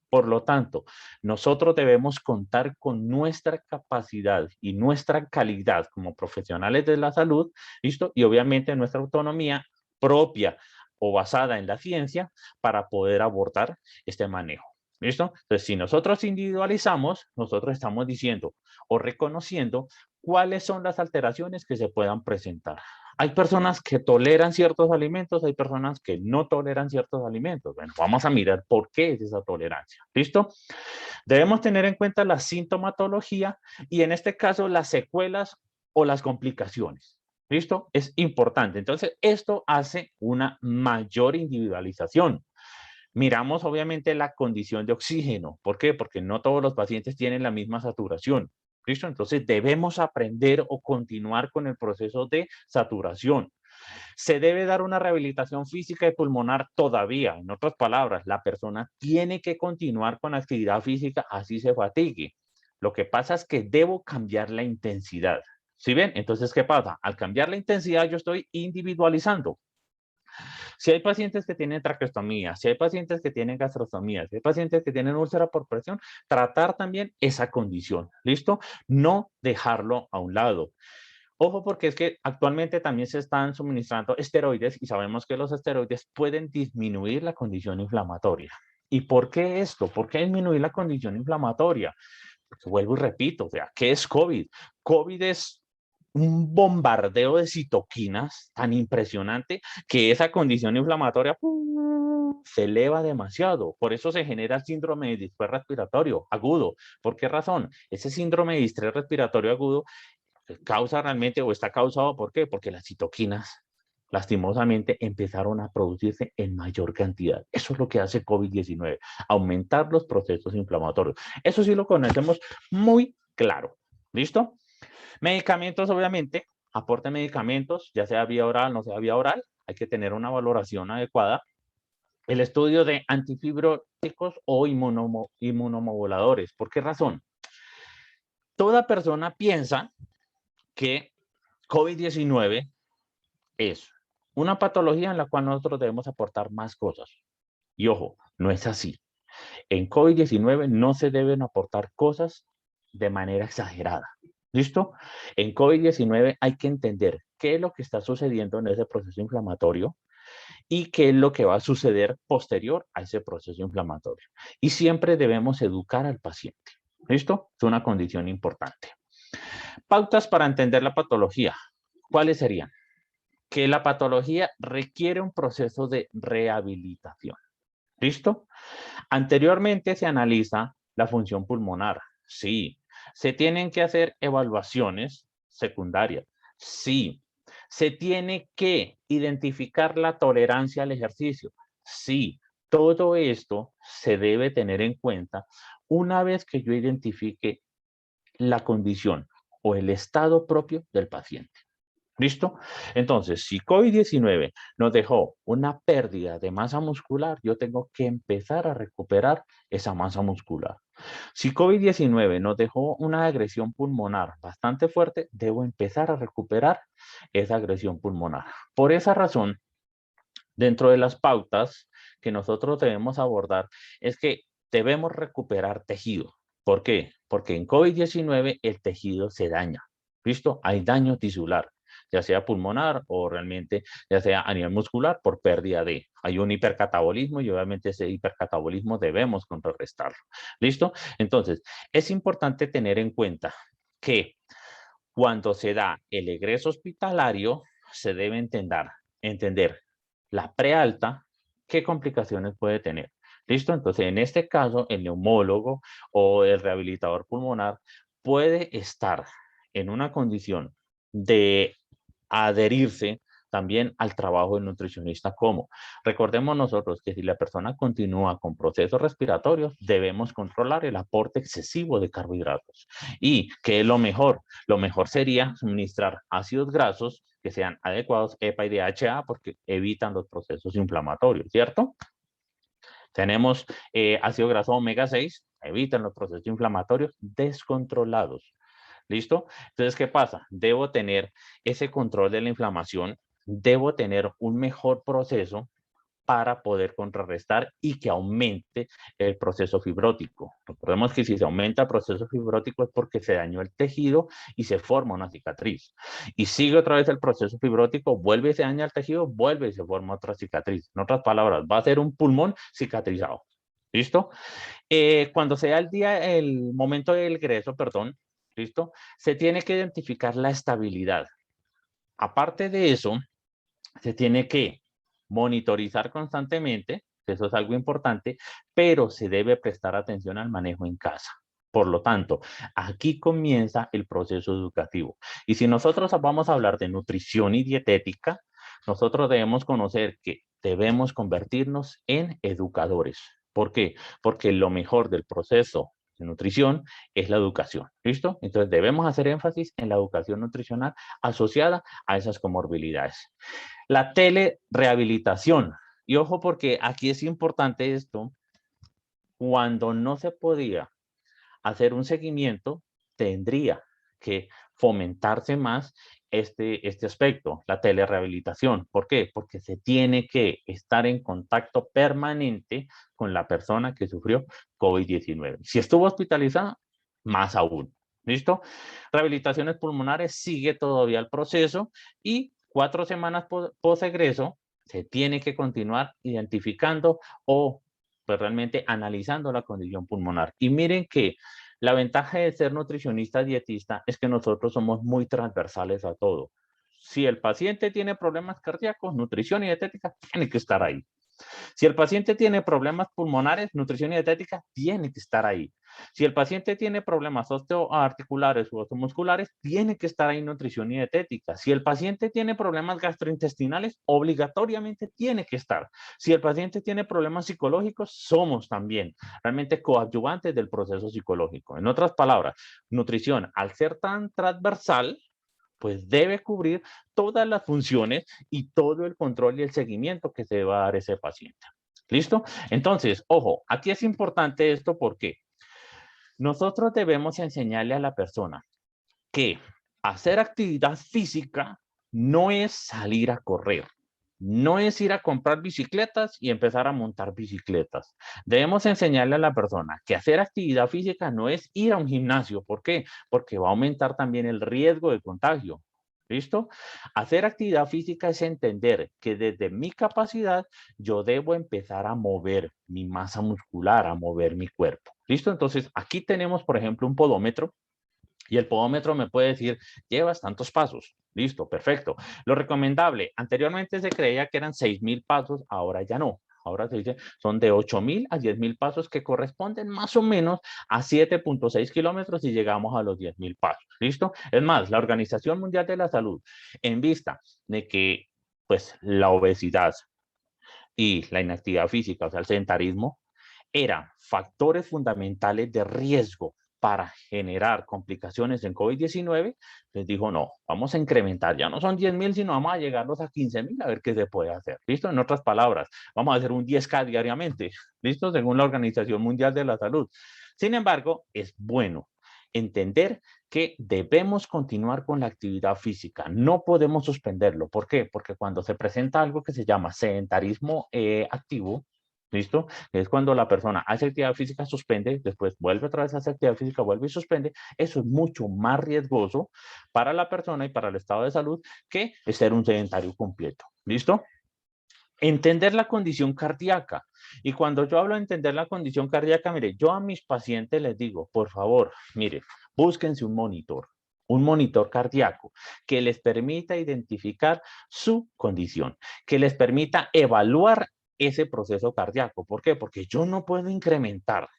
Por lo tanto, nosotros debemos contar con nuestra capacidad y nuestra calidad como profesionales de la salud, ¿listo? Y obviamente nuestra autonomía propia o basada en la ciencia para poder abordar este manejo. ¿Listo? Entonces, si nosotros individualizamos, nosotros estamos diciendo o reconociendo cuáles son las alteraciones que se puedan presentar. Hay personas que toleran ciertos alimentos, hay personas que no toleran ciertos alimentos. Bueno, vamos a mirar por qué es esa tolerancia. ¿Listo? Debemos tener en cuenta la sintomatología y en este caso las secuelas o las complicaciones. ¿Listo? Es importante. Entonces, esto hace una mayor individualización. Miramos obviamente la condición de oxígeno. ¿Por qué? Porque no todos los pacientes tienen la misma saturación. ¿Listo? Entonces debemos aprender o continuar con el proceso de saturación. Se debe dar una rehabilitación física y pulmonar todavía. En otras palabras, la persona tiene que continuar con actividad física así se fatigue. Lo que pasa es que debo cambiar la intensidad. ¿Sí ven? Entonces, ¿qué pasa? Al cambiar la intensidad, yo estoy individualizando. Si hay pacientes que tienen traqueostomía, si hay pacientes que tienen gastrostomía, si hay pacientes que tienen úlcera por presión, tratar también esa condición, ¿listo? No dejarlo a un lado. Ojo, porque es que actualmente también se están suministrando esteroides y sabemos que los esteroides pueden disminuir la condición inflamatoria. ¿Y por qué esto? ¿Por qué disminuir la condición inflamatoria? Porque vuelvo y repito, o sea, ¿qué es COVID? COVID es un bombardeo de citoquinas tan impresionante que esa condición inflamatoria se eleva demasiado. Por eso se genera el síndrome de distrés respiratorio agudo. ¿Por qué razón? Ese síndrome de distrés respiratorio agudo causa realmente o está causado, ¿por qué? Porque las citoquinas lastimosamente empezaron a producirse en mayor cantidad. Eso es lo que hace COVID-19, aumentar los procesos inflamatorios. Eso sí lo conocemos muy claro. ¿Listo? Medicamentos, obviamente, aporte de medicamentos, ya sea vía oral, no sea vía oral, hay que tener una valoración adecuada. El estudio de antifibróticos o inmunomoduladores. ¿Por qué razón? Toda persona piensa que COVID-19 es una patología en la cual nosotros debemos aportar más cosas. Y ojo, no es así. En COVID-19 no se deben aportar cosas de manera exagerada. ¿Listo? En COVID-19 hay que entender qué es lo que está sucediendo en ese proceso inflamatorio y qué es lo que va a suceder posterior a ese proceso inflamatorio. Y siempre debemos educar al paciente. ¿Listo? Es una condición importante. Pautas para entender la patología. ¿Cuáles serían? Que la patología requiere un proceso de rehabilitación. ¿Listo? Anteriormente se analiza la función pulmonar. Sí. Se tienen que hacer evaluaciones secundarias. Sí. Se tiene que identificar la tolerancia al ejercicio. Sí. Todo esto se debe tener en cuenta una vez que yo identifique la condición o el estado propio del paciente. ¿Listo? Entonces, si COVID-19 nos dejó una pérdida de masa muscular, yo tengo que empezar a recuperar esa masa muscular. Si COVID-19 nos dejó una agresión pulmonar bastante fuerte, debo empezar a recuperar esa agresión pulmonar. Por esa razón, dentro de las pautas que nosotros debemos abordar, es que debemos recuperar tejido. ¿Por qué? Porque en COVID-19 el tejido se daña. ¿Listo? Hay daño tisular, ya sea pulmonar o realmente ya sea a nivel muscular por pérdida de. Hay un hipercatabolismo y obviamente ese hipercatabolismo debemos contrarrestarlo. ¿Listo? Entonces, es importante tener en cuenta que cuando se da el egreso hospitalario, se debe entender la prealta, qué complicaciones puede tener. ¿Listo? Entonces, en este caso, el neumólogo o el rehabilitador pulmonar puede estar en una condición de adherirse también al trabajo del nutricionista. ¿Cómo? Recordemos nosotros que si la persona continúa con procesos respiratorios, debemos controlar el aporte excesivo de carbohidratos. ¿Y qué es lo mejor? Lo mejor sería suministrar ácidos grasos que sean adecuados, EPA y DHA, porque evitan los procesos inflamatorios, ¿cierto? Tenemos ácido graso omega 6, evitan los procesos inflamatorios descontrolados. ¿Listo? Entonces, ¿qué pasa? Debo tener ese control de la inflamación, debo tener un mejor proceso para poder contrarrestar y que aumente el proceso fibrótico. Recordemos que si se aumenta el proceso fibrótico es porque se dañó el tejido y se forma una cicatriz. Y sigue otra vez el proceso fibrótico, vuelve y se daña el tejido, vuelve y se forma otra cicatriz. En otras palabras, va a ser un pulmón cicatrizado. ¿Listo? Cuando sea el momento del egreso, perdón, ¿listo? Se tiene que identificar la estabilidad. Aparte de eso, se tiene que monitorizar constantemente, eso es algo importante, pero se debe prestar atención al manejo en casa. Por lo tanto, aquí comienza el proceso educativo. Y si nosotros vamos a hablar de nutrición y dietética, nosotros debemos conocer que debemos convertirnos en educadores. ¿Por qué? Porque lo mejor del proceso de nutrición es la educación. ¿Listo? Entonces debemos hacer énfasis en la educación nutricional asociada a esas comorbilidades. La telerehabilitación. Y ojo porque aquí es importante esto. Cuando no se podía hacer un seguimiento, tendría que fomentarse más este aspecto, la telerehabilitación. ¿Por qué? Porque se tiene que estar en contacto permanente con la persona que sufrió COVID-19. Si estuvo hospitalizada, más aún. ¿Listo? Rehabilitaciones pulmonares sigue todavía el proceso y 4 semanas post-egreso se tiene que continuar identificando o pues realmente analizando la condición pulmonar. Y miren que la ventaja de ser nutricionista dietista es que nosotros somos muy transversales a todo. Si el paciente tiene problemas cardíacos, nutrición y dietética tiene que estar ahí. Si el paciente tiene problemas pulmonares, nutrición y dietética tiene que estar ahí. Si el paciente tiene problemas osteoarticulares u osteomusculares, tiene que estar ahí nutrición y dietética. Si el paciente tiene problemas gastrointestinales, obligatoriamente tiene que estar. Si el paciente tiene problemas psicológicos, somos también realmente coadyuvantes del proceso psicológico. En otras palabras, nutrición, al ser tan transversal, pues debe cubrir todas las funciones y todo el control y el seguimiento que se va a dar ese paciente. ¿Listo? Entonces, ojo, aquí es importante esto porque nosotros debemos enseñarle a la persona que hacer actividad física no es salir a correr. No es ir a comprar bicicletas y empezar a montar bicicletas. Debemos enseñarle a la persona que hacer actividad física no es ir a un gimnasio. ¿Por qué? Porque va a aumentar también el riesgo de contagio. ¿Listo? Hacer actividad física es entender que desde mi capacidad yo debo empezar a mover mi masa muscular, a mover mi cuerpo. ¿Listo? Entonces, aquí tenemos, por ejemplo, un podómetro. Y el podómetro me puede decir, llevas tantos pasos. Listo, perfecto. Lo recomendable, anteriormente se creía que eran 6.000 pasos, ahora ya no. Ahora se dice, son de 8.000 a 10.000 pasos que corresponden más o menos a 7.6 kilómetros y llegamos a los 10.000 pasos. ¿Listo? Es más, la Organización Mundial de la Salud, en vista de que pues, la obesidad y la inactividad física, o sea, el sedentarismo, eran factores fundamentales de riesgo para generar complicaciones en COVID-19, les dijo, no, vamos a incrementar, ya no son 10.000, sino vamos a llegarlos a 15.000 a ver qué se puede hacer. ¿Listo? En otras palabras, vamos a hacer un 10K diariamente, ¿listo? Según la Organización Mundial de la Salud. Sin embargo, es bueno entender que debemos continuar con la actividad física, no podemos suspenderlo. ¿Por qué? Porque cuando se presenta algo que se llama sedentarismo activo, ¿listo? Es cuando la persona hace actividad física, suspende, después vuelve otra vez a hacer actividad física, vuelve y suspende. Eso es mucho más riesgoso para la persona y para el estado de salud que ser un sedentario completo. ¿Listo? Entender la condición cardíaca. Y cuando yo hablo de entender la condición cardíaca, mire, yo a mis pacientes les digo, por favor, mire, búsquense un monitor cardíaco que les permita identificar su condición, que les permita evaluar ese proceso cardíaco. ¿Por qué? Porque yo no puedo incrementar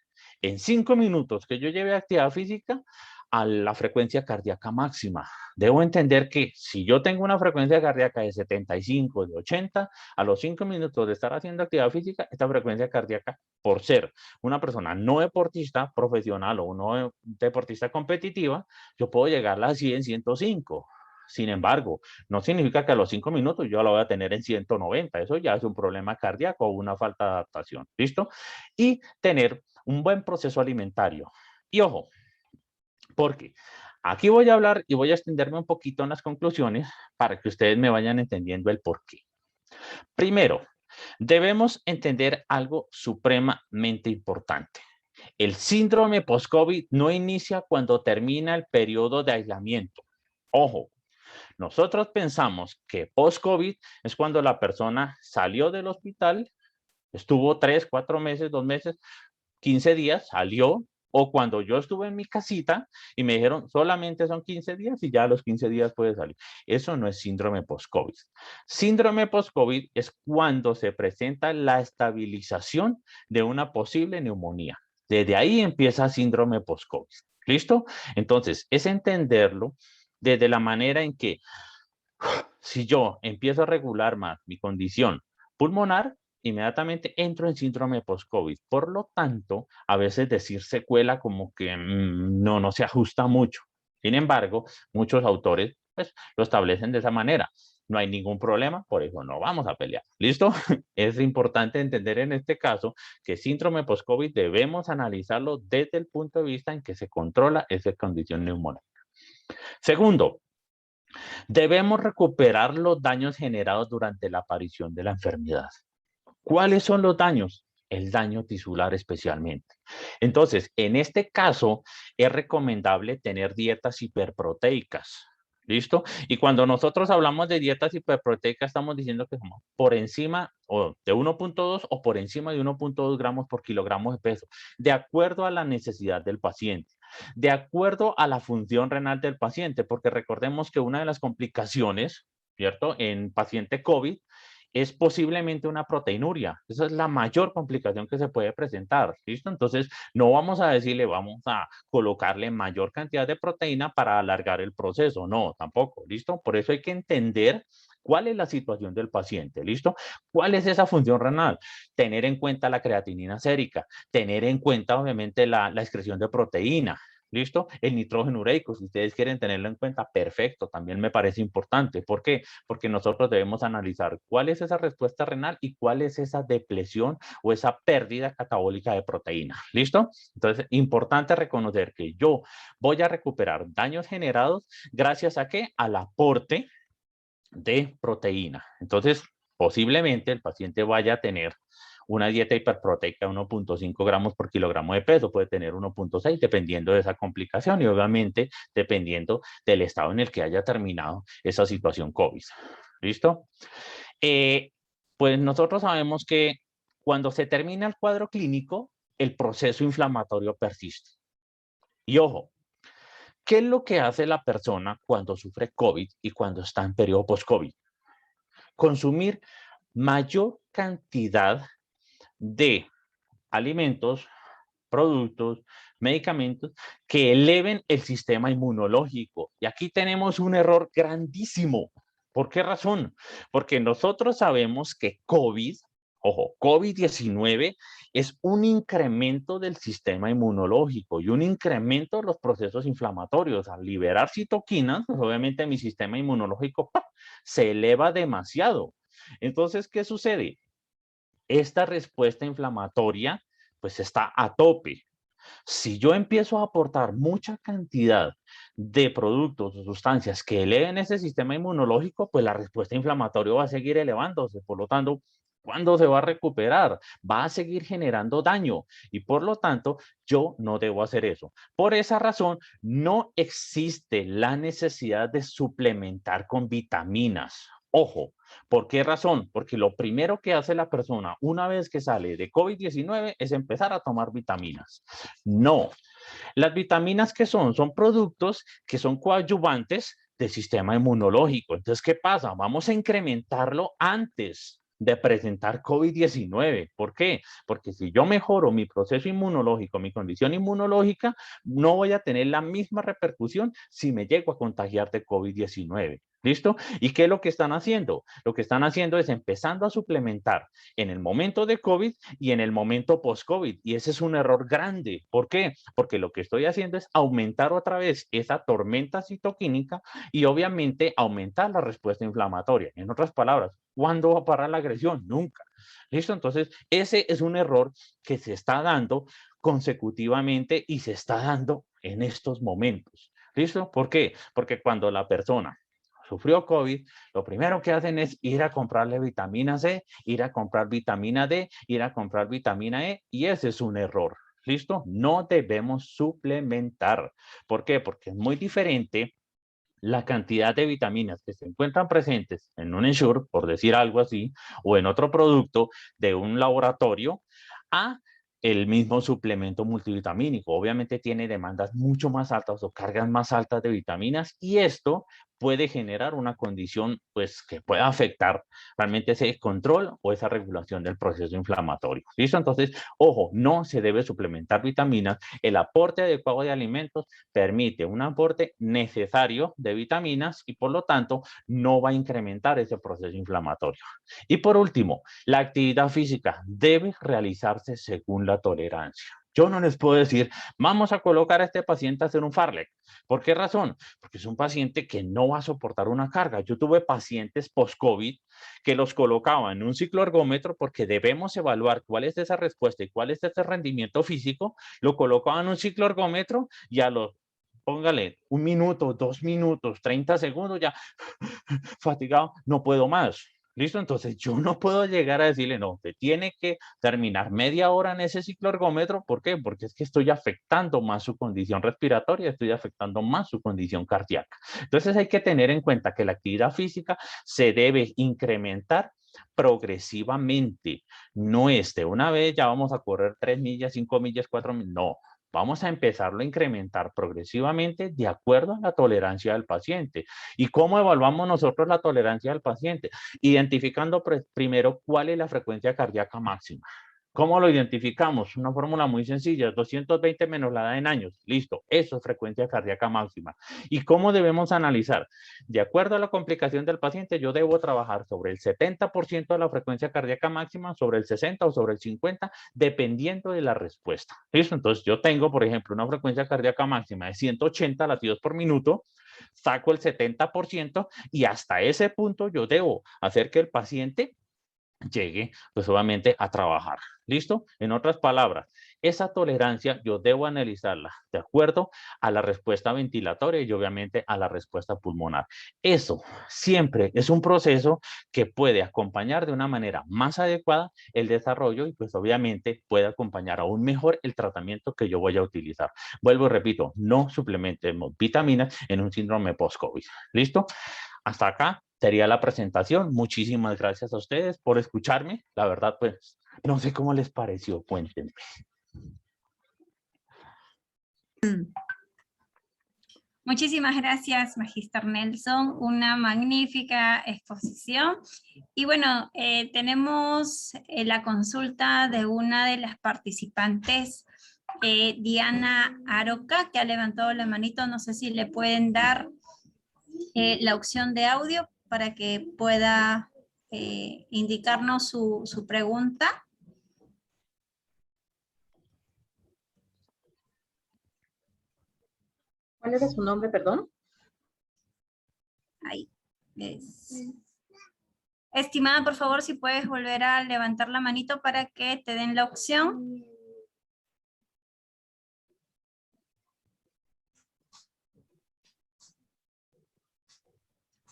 en 5 minutos que yo lleve actividad física a la frecuencia cardíaca máxima. Debo entender que si yo tengo una frecuencia cardíaca de 75, de 80, a los 5 minutos de estar haciendo actividad física, esta frecuencia cardíaca, por ser una persona no deportista profesional o no deportista competitiva, yo puedo llegar a 100, 105. Sin embargo, no significa que a los 5 minutos yo la voy a tener en 190. Eso ya es un problema cardíaco o una falta de adaptación. ¿Listo? Y tener un buen proceso alimentario. Y ojo, porque aquí voy a hablar y voy a extenderme un poquito en las conclusiones para que ustedes me vayan entendiendo el por qué. Primero, debemos entender algo supremamente importante. El síndrome post-COVID no inicia cuando termina el periodo de aislamiento. Ojo, nosotros pensamos que post-COVID es cuando la persona salió del hospital, estuvo 3, 4 meses, 2 meses, 15 días, salió, o cuando yo estuve en mi casita y me dijeron solamente son 15 días y ya a los 15 días puede salir. Eso no es síndrome post-COVID. Síndrome post-COVID es cuando se presenta la estabilización de una posible neumonía. Desde ahí empieza síndrome post-COVID. ¿Listo? Entonces, es entenderlo desde la manera en que si yo empiezo a regular más mi condición pulmonar, inmediatamente entro en síndrome post-COVID. Por lo tanto, a veces decir secuela como que no se ajusta mucho. Sin embargo, muchos autores pues, lo establecen de esa manera. No hay ningún problema, por eso no vamos a pelear. ¿Listo? Es importante entender en este caso que síndrome post-COVID debemos analizarlo desde el punto de vista en que se controla esa condición neumónica. Segundo, debemos recuperar los daños generados durante la aparición de la enfermedad. ¿Cuáles son los daños? El daño tisular especialmente. Entonces, en este caso, es recomendable tener dietas hiperproteicas. ¿Listo? Y cuando nosotros hablamos de dietas hiperproteicas, estamos diciendo que somos por encima o de 1.2 o por encima de 1.2 gramos por kilogramo de peso, de acuerdo a la necesidad del paciente, de acuerdo a la función renal del paciente, porque recordemos que una de las complicaciones, ¿cierto? En paciente COVID, es posiblemente una proteinuria. Esa es la mayor complicación que se puede presentar, ¿listo? Entonces, no vamos a decirle, vamos a colocarle mayor cantidad de proteína para alargar el proceso. No, tampoco, ¿listo? Por eso hay que entender cuál es la situación del paciente, ¿listo? ¿Cuál es esa función renal? Tener en cuenta la creatinina sérica, tener en cuenta, obviamente, la excreción de proteína, ¿listo? El nitrógeno ureico, si ustedes quieren tenerlo en cuenta, perfecto, también me parece importante. ¿Por qué? Porque nosotros debemos analizar cuál es esa respuesta renal y cuál es esa depresión o esa pérdida catabólica de proteína, ¿listo? Entonces, importante reconocer que yo voy a recuperar daños generados gracias a ¿qué? Al aporte de proteína. Entonces, posiblemente el paciente vaya a tener una dieta hiperproteica de 1.5 gramos por kilogramo de peso, puede tener 1.6 dependiendo de esa complicación y obviamente dependiendo del estado en el que haya terminado esa situación COVID. ¿Listo? Pues nosotros sabemos que cuando se termina el cuadro clínico, el proceso inflamatorio persiste. Y ojo, ¿qué es lo que hace la persona cuando sufre COVID y cuando está en periodo post-COVID? Consumir mayor cantidad de alimentos, productos, medicamentos que eleven el sistema inmunológico. Y aquí tenemos un error grandísimo. ¿Por qué razón? Porque nosotros sabemos que COVID, ojo, COVID-19 es un incremento del sistema inmunológico y un incremento de los procesos inflamatorios. Al liberar citoquinas, pues obviamente mi sistema inmunológico se eleva demasiado. Entonces, ¿qué sucede? Esta respuesta inflamatoria pues está a tope. Si yo empiezo a aportar mucha cantidad de productos o sustancias que eleven ese sistema inmunológico, pues la respuesta inflamatoria va a seguir elevándose. Por lo tanto, ¿cuándo se va a recuperar? Va a seguir generando daño y por lo tanto yo no debo hacer eso. Por esa razón, no existe la necesidad de suplementar con vitaminas. Ojo, ¿por qué razón? Porque lo primero que hace la persona una vez que sale de COVID-19 es empezar a tomar vitaminas. No, las vitaminas que son productos que son coadyuvantes del sistema inmunológico. Entonces, ¿qué pasa? Vamos a incrementarlo antes de presentar COVID-19. ¿Por qué? Porque si yo mejoro mi proceso inmunológico, mi condición inmunológica, no voy a tener la misma repercusión si me llego a contagiar de COVID-19. ¿Listo? ¿Y qué es lo que están haciendo? Lo que están haciendo es empezando a suplementar en el momento de COVID y en el momento post-COVID. Y ese es un error grande. ¿Por qué? Porque lo que estoy haciendo es aumentar otra vez esa tormenta citoquímica y obviamente aumentar la respuesta inflamatoria. En otras palabras, ¿cuándo va a parar la agresión? Nunca. ¿Listo? Entonces, ese es un error que se está dando consecutivamente y se está dando en estos momentos. ¿Listo? ¿Por qué? Porque cuando la persona sufrió COVID, lo primero que hacen es ir a comprarle vitamina C, ir a comprar vitamina D, ir a comprar vitamina E, y ese es un error. ¿Listo? No debemos suplementar. ¿Por qué? Porque es muy diferente la cantidad de vitaminas que se encuentran presentes en un Ensure, por decir algo así, o en otro producto de un laboratorio, a el mismo suplemento multivitamínico. Obviamente tiene demandas mucho más altas o cargas más altas de vitaminas y esto puede generar una condición pues que pueda afectar realmente ese control o esa regulación del proceso inflamatorio. ¿Listo? Entonces, ojo, no se debe suplementar vitaminas. El aporte adecuado de alimentos permite un aporte necesario de vitaminas y por lo tanto no va a incrementar ese proceso inflamatorio. Y por último, la actividad física debe realizarse según la tolerancia. Yo no les puedo decir, vamos a colocar a este paciente a hacer un Farlek. ¿Por qué razón? Porque es un paciente que no va a soportar una carga. Yo tuve pacientes post-COVID que los colocaban en un cicloergómetro porque debemos evaluar cuál es esa respuesta y cuál es ese rendimiento físico. Lo colocaban en un cicloergómetro y a los, póngale, 1 minuto, 2 minutos, 30 segundos, ya fatigado, no puedo más. ¿Listo? Entonces yo no puedo llegar a decirle, no, te tiene que terminar media hora en ese cicloergómetro. ¿Por qué? Porque es que estoy afectando más su condición respiratoria, estoy afectando más su condición cardíaca. Entonces hay que tener en cuenta que la actividad física se debe incrementar progresivamente. No es de una vez, ya vamos a correr 3 millas, 5 millas, 4 millas, no. Vamos a empezarlo a incrementar progresivamente de acuerdo a la tolerancia del paciente. ¿Y cómo evaluamos nosotros la tolerancia del paciente? Identificando primero cuál es la frecuencia cardíaca máxima. ¿Cómo lo identificamos? Una fórmula muy sencilla, 220 menos la edad en años. Listo, eso es frecuencia cardíaca máxima. ¿Y cómo debemos analizar? De acuerdo a la complicación del paciente, yo debo trabajar sobre el 70% de la frecuencia cardíaca máxima, sobre el 60 o sobre el 50, dependiendo de la respuesta. ¿Listo? Entonces, yo tengo, por ejemplo, una frecuencia cardíaca máxima de 180 latidos por minuto, saco el 70% y hasta ese punto yo debo hacer que el paciente llegue, pues obviamente, a trabajar. ¿Listo? En otras palabras, esa tolerancia yo debo analizarla de acuerdo a la respuesta ventilatoria y obviamente a la respuesta pulmonar. Eso siempre es un proceso que puede acompañar de una manera más adecuada el desarrollo y pues obviamente puede acompañar aún mejor el tratamiento que yo voy a utilizar. Vuelvo y repito, no suplementemos vitaminas en un síndrome post-COVID. ¿Listo? Hasta acá sería la presentación. Muchísimas gracias a ustedes por escucharme. La verdad, pues, no sé cómo les pareció. Cuéntenme. Muchísimas gracias, Magister Nelson. Una magnífica exposición. Y bueno, tenemos la consulta de una de las participantes, Diana Aroca, que ha levantado la manito. No sé si le pueden dar la opción de audio para que pueda indicarnos su pregunta. ¿Cuál era su nombre, perdón? Ahí. Estimada, por favor, si puedes volver a levantar la manito para que te den la opción.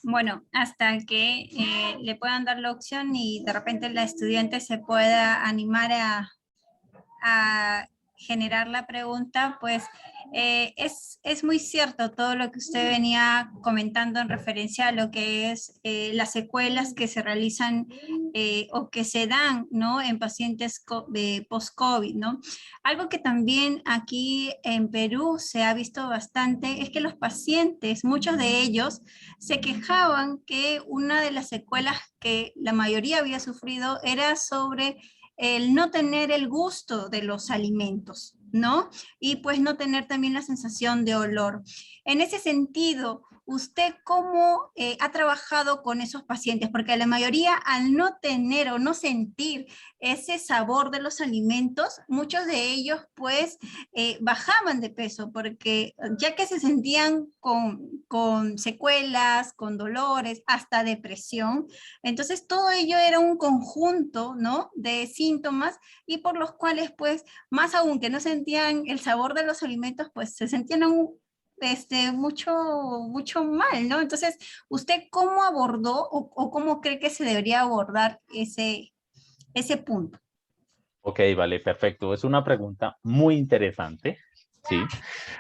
Bueno, hasta que le puedan dar la opción y de repente la estudiante se pueda animar a generar la pregunta, pues es muy cierto todo lo que usted venía comentando en referencia a lo que es las secuelas que se realizan o que se dan, ¿no?, en pacientes post-COVID, ¿no? Algo que también aquí en Perú se ha visto bastante es que los pacientes, muchos de ellos, se quejaban que una de las secuelas que la mayoría había sufrido era sobre el no tener el gusto de los alimentos, ¿no? Y pues no tener también la sensación de olor. En ese sentido, ¿usted cómo ha trabajado con esos pacientes? Porque la mayoría, al no tener o no sentir ese sabor de los alimentos, muchos de ellos pues bajaban de peso, porque ya que se sentían con secuelas, con dolores, hasta depresión, entonces todo ello era un conjunto, ¿no?, de síntomas y por los cuales pues más aún que no sentían el sabor de los alimentos, pues se sentían aún mucho mal, ¿no? Entonces, ¿usted cómo abordó o cómo cree que se debería abordar ese punto? Ok, vale, perfecto. Es una pregunta muy interesante, ¿sí?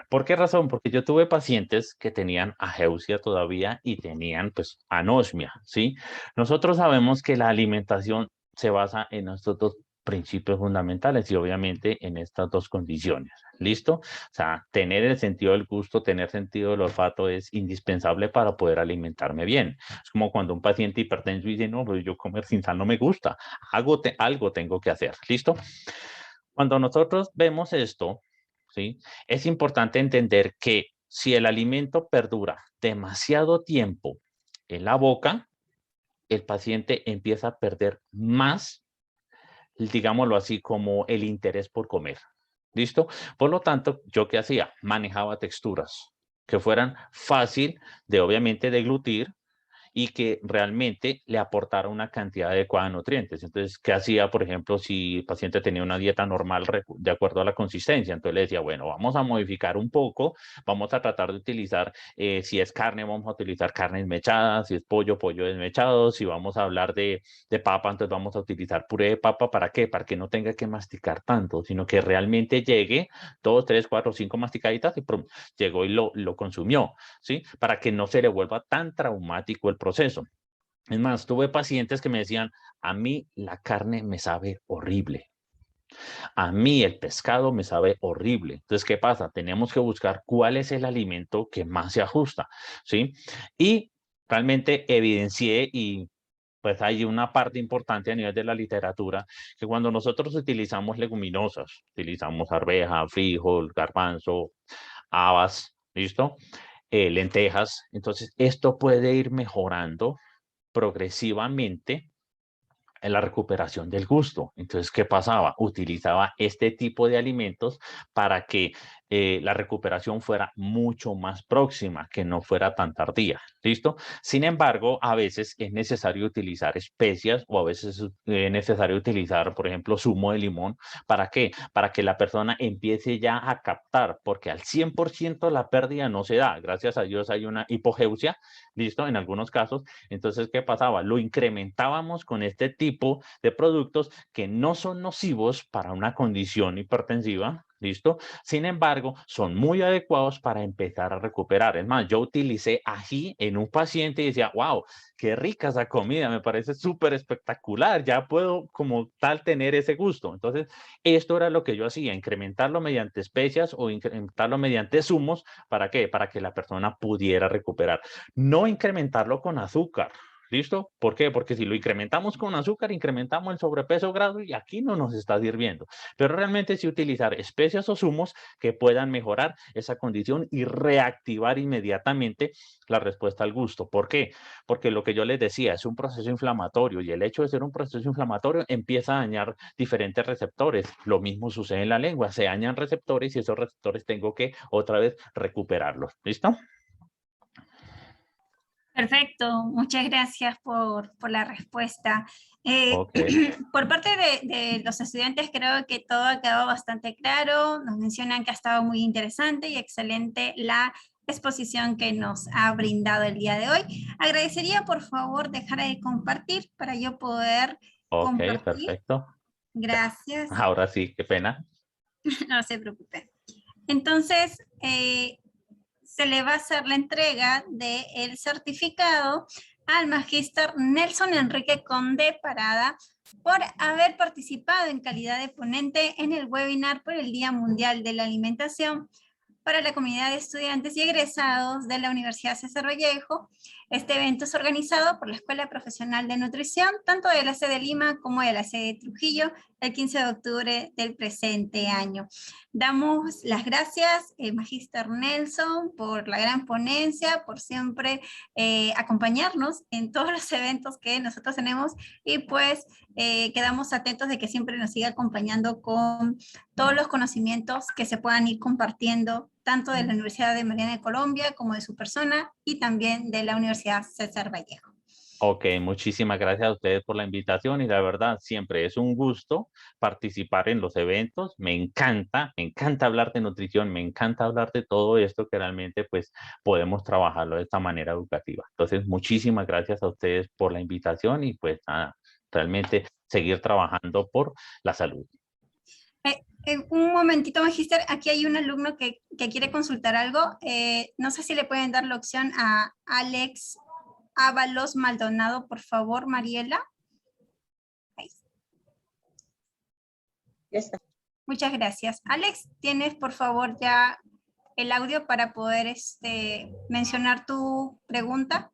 ¿Por qué razón? Porque yo tuve pacientes que tenían ageusia todavía y tenían, pues, anosmia, ¿sí? Nosotros sabemos que la alimentación se basa en estos dos principios fundamentales y obviamente en estas dos condiciones. ¿Listo? O sea, tener el sentido del gusto, tener sentido del olfato es indispensable para poder alimentarme bien. Es como cuando un paciente hipertenso dice, no, pues yo comer sin sal no me gusta, algo tengo que hacer. ¿Listo? Cuando nosotros vemos esto, ¿sí? Es importante entender que si el alimento perdura demasiado tiempo en la boca, el paciente empieza a perder más, digámoslo así, como el interés por comer. ¿Listo? Por lo tanto, ¿yo qué hacía? Manejaba texturas que fueran fácil de, obviamente, deglutir y que realmente le aportara una cantidad adecuada de nutrientes. Entonces, ¿qué hacía, por ejemplo, si el paciente tenía una dieta normal de acuerdo a la consistencia? Entonces le decía, bueno, vamos a modificar un poco, vamos a tratar de utilizar, si es carne, vamos a utilizar carne desmechada, si es pollo, pollo desmechado, si vamos a hablar de papa, entonces vamos a utilizar puré de papa. ¿Para qué? Para que no tenga que masticar tanto, sino que realmente llegue 2, 3, 4, 5 masticaditas y ¡prum! Llegó y lo consumió, ¿sí? Para que no se le vuelva tan traumático el proceso. Es más, tuve pacientes que me decían, a mí la carne me sabe horrible. A mí el pescado me sabe horrible. Entonces, ¿qué pasa? Tenemos que buscar cuál es el alimento que más se ajusta, ¿sí? Y realmente evidencié y pues hay una parte importante a nivel de la literatura que cuando nosotros utilizamos leguminosas, utilizamos arveja, frijol, garbanzo, habas, ¿listo? Lentejas. Entonces, esto puede ir mejorando progresivamente en la recuperación del gusto. Entonces, ¿qué pasaba? Utilizaba este tipo de alimentos para que la recuperación fuera mucho más próxima, que no fuera tan tardía. ¿Listo? Sin embargo, a veces es necesario utilizar especias o a veces es necesario utilizar, por ejemplo, zumo de limón. ¿Para qué? Para que la persona empiece ya a captar, porque al 100% la pérdida no se da. Gracias a Dios hay una hipogeusia, ¿listo? En algunos casos. Entonces, ¿qué pasaba? Lo incrementábamos con este tipo de productos que no son nocivos para una condición hipertensiva, ¿listo? Sin embargo, son muy adecuados para empezar a recuperar. Es más, yo utilicé ají en un paciente y decía, wow, qué rica esa comida, me parece súper espectacular, ya puedo como tal tener ese gusto. Entonces, esto era lo que yo hacía, incrementarlo mediante especias o incrementarlo mediante zumos. ¿Para qué? Para que la persona pudiera recuperar. No incrementarlo con azúcar. ¿Listo? ¿Por qué? Porque si lo incrementamos con azúcar, incrementamos el sobrepeso grado y aquí no nos está sirviendo. Pero realmente sí utilizar especias o zumos que puedan mejorar esa condición y reactivar inmediatamente la respuesta al gusto. ¿Por qué? Porque lo que yo les decía es un proceso inflamatorio y el hecho de ser un proceso inflamatorio empieza a dañar diferentes receptores. Lo mismo sucede en la lengua, se dañan receptores y esos receptores tengo que otra vez recuperarlos. ¿Listo? Perfecto, muchas gracias por la respuesta. Ok. Por parte de los estudiantes creo que todo ha quedado bastante claro, nos mencionan que ha estado muy interesante y excelente la exposición que nos ha brindado el día de hoy. Agradecería por favor dejar de compartir para yo poder Ok, compartir. perfecto. Ya. Gracias, Ahora sí, qué pena. no se preocupe. Entonces, se le va a hacer la entrega del certificado al magíster Nelson Enrique Conde Parada por haber participado en calidad de ponente en el webinar por el Día Mundial de la Alimentación para la comunidad de estudiantes y egresados de la Universidad César Vallejo. Este evento es organizado por la Escuela Profesional de Nutrición, tanto de la sede de Lima como de la sede de Trujillo, el 15 de octubre del presente año. Damos las gracias, Magíster Nelson, por la gran ponencia, por siempre acompañarnos en todos los eventos que nosotros tenemos y pues quedamos atentos de que siempre nos siga acompañando con todos los conocimientos que se puedan ir compartiendo tanto de la Universidad de Mariana de Colombia como de su persona y también de la Universidad César Vallejo. Ok, muchísimas gracias a ustedes por la invitación y la verdad siempre es un gusto participar en los eventos. Me encanta hablar de nutrición, me encanta hablar de todo esto que realmente pues podemos trabajarlo de esta manera educativa. Entonces, muchísimas gracias a ustedes por la invitación y pues nada, realmente seguir trabajando por la salud. Un momentito, Magíster, aquí hay un alumno que quiere consultar algo. No sé si le pueden dar la opción a Alex Ábalos Maldonado, por favor, Mariela. Ahí. Ya está. Muchas gracias. Alex, ¿tienes por favor ya el audio para poder mencionar tu pregunta?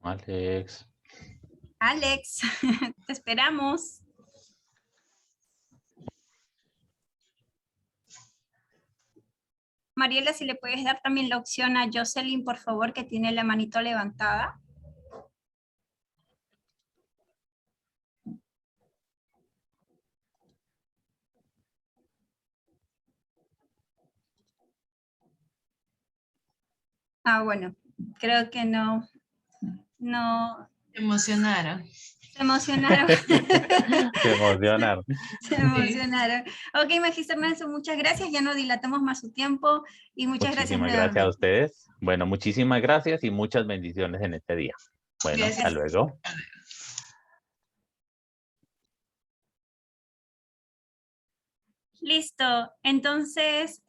Alex. Alex, te esperamos. Mariela, si le puedes dar también la opción a Jocelyn, por favor, que tiene la manito levantada. Ah, bueno, creo que no. Se emocionaron. Se emocionaron. Se emocionaron. Se emocionaron. Ok, Magister Nelson, muchas gracias. Ya no dilatamos más su tiempo y muchas gracias Muchísimas gracias a nuevamente. ustedes. Bueno, muchísimas gracias y muchas bendiciones en este día. Bueno, hasta Gracias. luego. Listo. Entonces,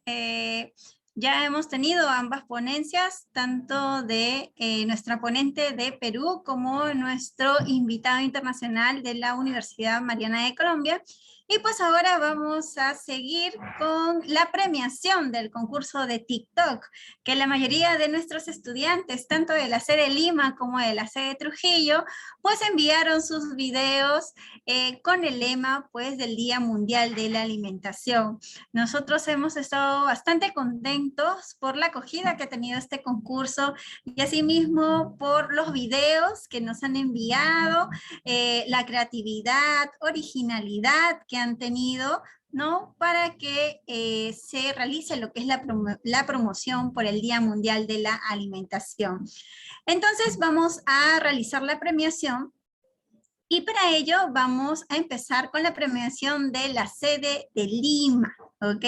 ya hemos tenido ambas ponencias, tanto de nuestra ponente de Perú como nuestro invitado internacional de la Universidad Mariana de Colombia. Y pues ahora vamos a seguir con la premiación del concurso de TikTok, que la mayoría de nuestros estudiantes, tanto de la sede Lima como de la sede Trujillo, pues enviaron sus videos con el lema pues del Día Mundial de la Alimentación. Nosotros hemos estado bastante contentos por la acogida que ha tenido este concurso y asimismo por los videos que nos han enviado, la creatividad, originalidad que han tenido, ¿no? Para que se realice lo que es la promoción por el Día Mundial de la Alimentación. Entonces vamos a realizar la premiación y para ello vamos a empezar con la premiación de la sede de Lima, ¿ok?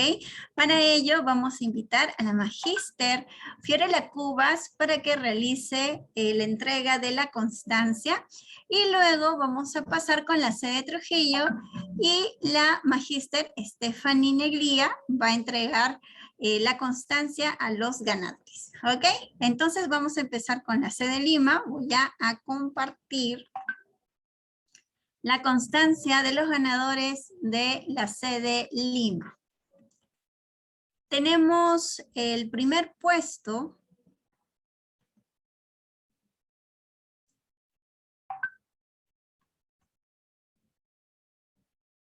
Para ello vamos a invitar a la magíster Fiorella Cubas para que realice la entrega de la constancia y luego vamos a pasar con la sede de Trujillo y la magíster Stephanie Negría va a entregar la constancia a los ganadores, ¿ok? Entonces vamos a empezar con la sede de Lima. Voy a compartir la constancia de los ganadores de la sede Lima. Tenemos el primer puesto.